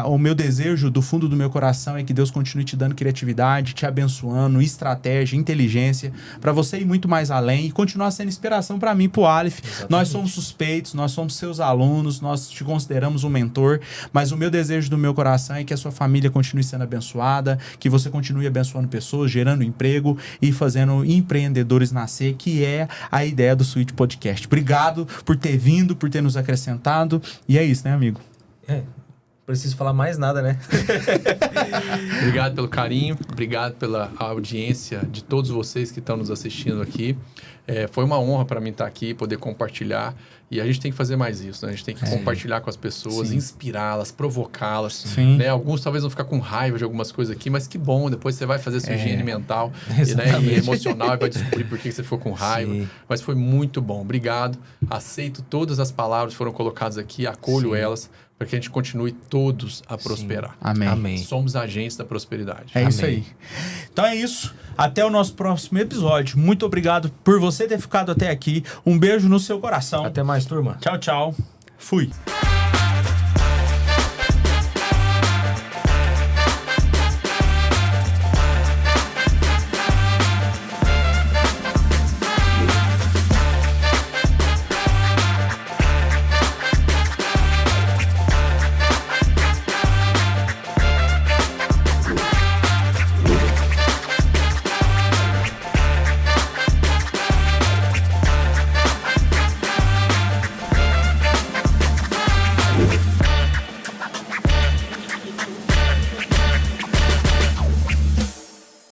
A: O meu desejo do fundo do meu coração é que Deus continue te dando criatividade, te abençoando, estratégia, inteligência, para você ir muito mais além e continuar sendo inspiração para mim, pro Aleph. Exatamente. Nós somos suspeitos, nós somos seus alunos, nós te consideramos um mentor, mas o meu desejo do meu coração é que a sua família continue sendo abençoada, que você continue abençoando pessoas, gerando emprego e fazendo empreendedores nascer, que é a ideia do Suite Podcast. Obrigado por ter vindo, por ter nos acrescentado, e é isso, né, amigo?
B: Preciso falar mais nada, né?
C: Obrigado pelo carinho, obrigado pela audiência de todos vocês que estão nos assistindo aqui. Foi uma honra para mim estar aqui, poder compartilhar. E a gente tem que fazer mais isso, né? A gente tem que compartilhar com as pessoas, inspirá-las, provocá-las. Né? Alguns talvez vão ficar com raiva de algumas coisas aqui, mas que bom, depois você vai fazer sua higiene mental e emocional e vai descobrir por que você ficou com raiva. Sim. Mas foi muito bom, obrigado. Aceito todas as palavras que foram colocadas aqui, acolho elas, para que a gente continue todos a prosperar.
A: Amém.
C: Somos agentes da prosperidade.
A: É isso aí. Então é isso. Até o nosso próximo episódio. Muito obrigado por você ter ficado até aqui. Um beijo no seu coração.
B: Até mais, turma.
A: Tchau, tchau. Fui.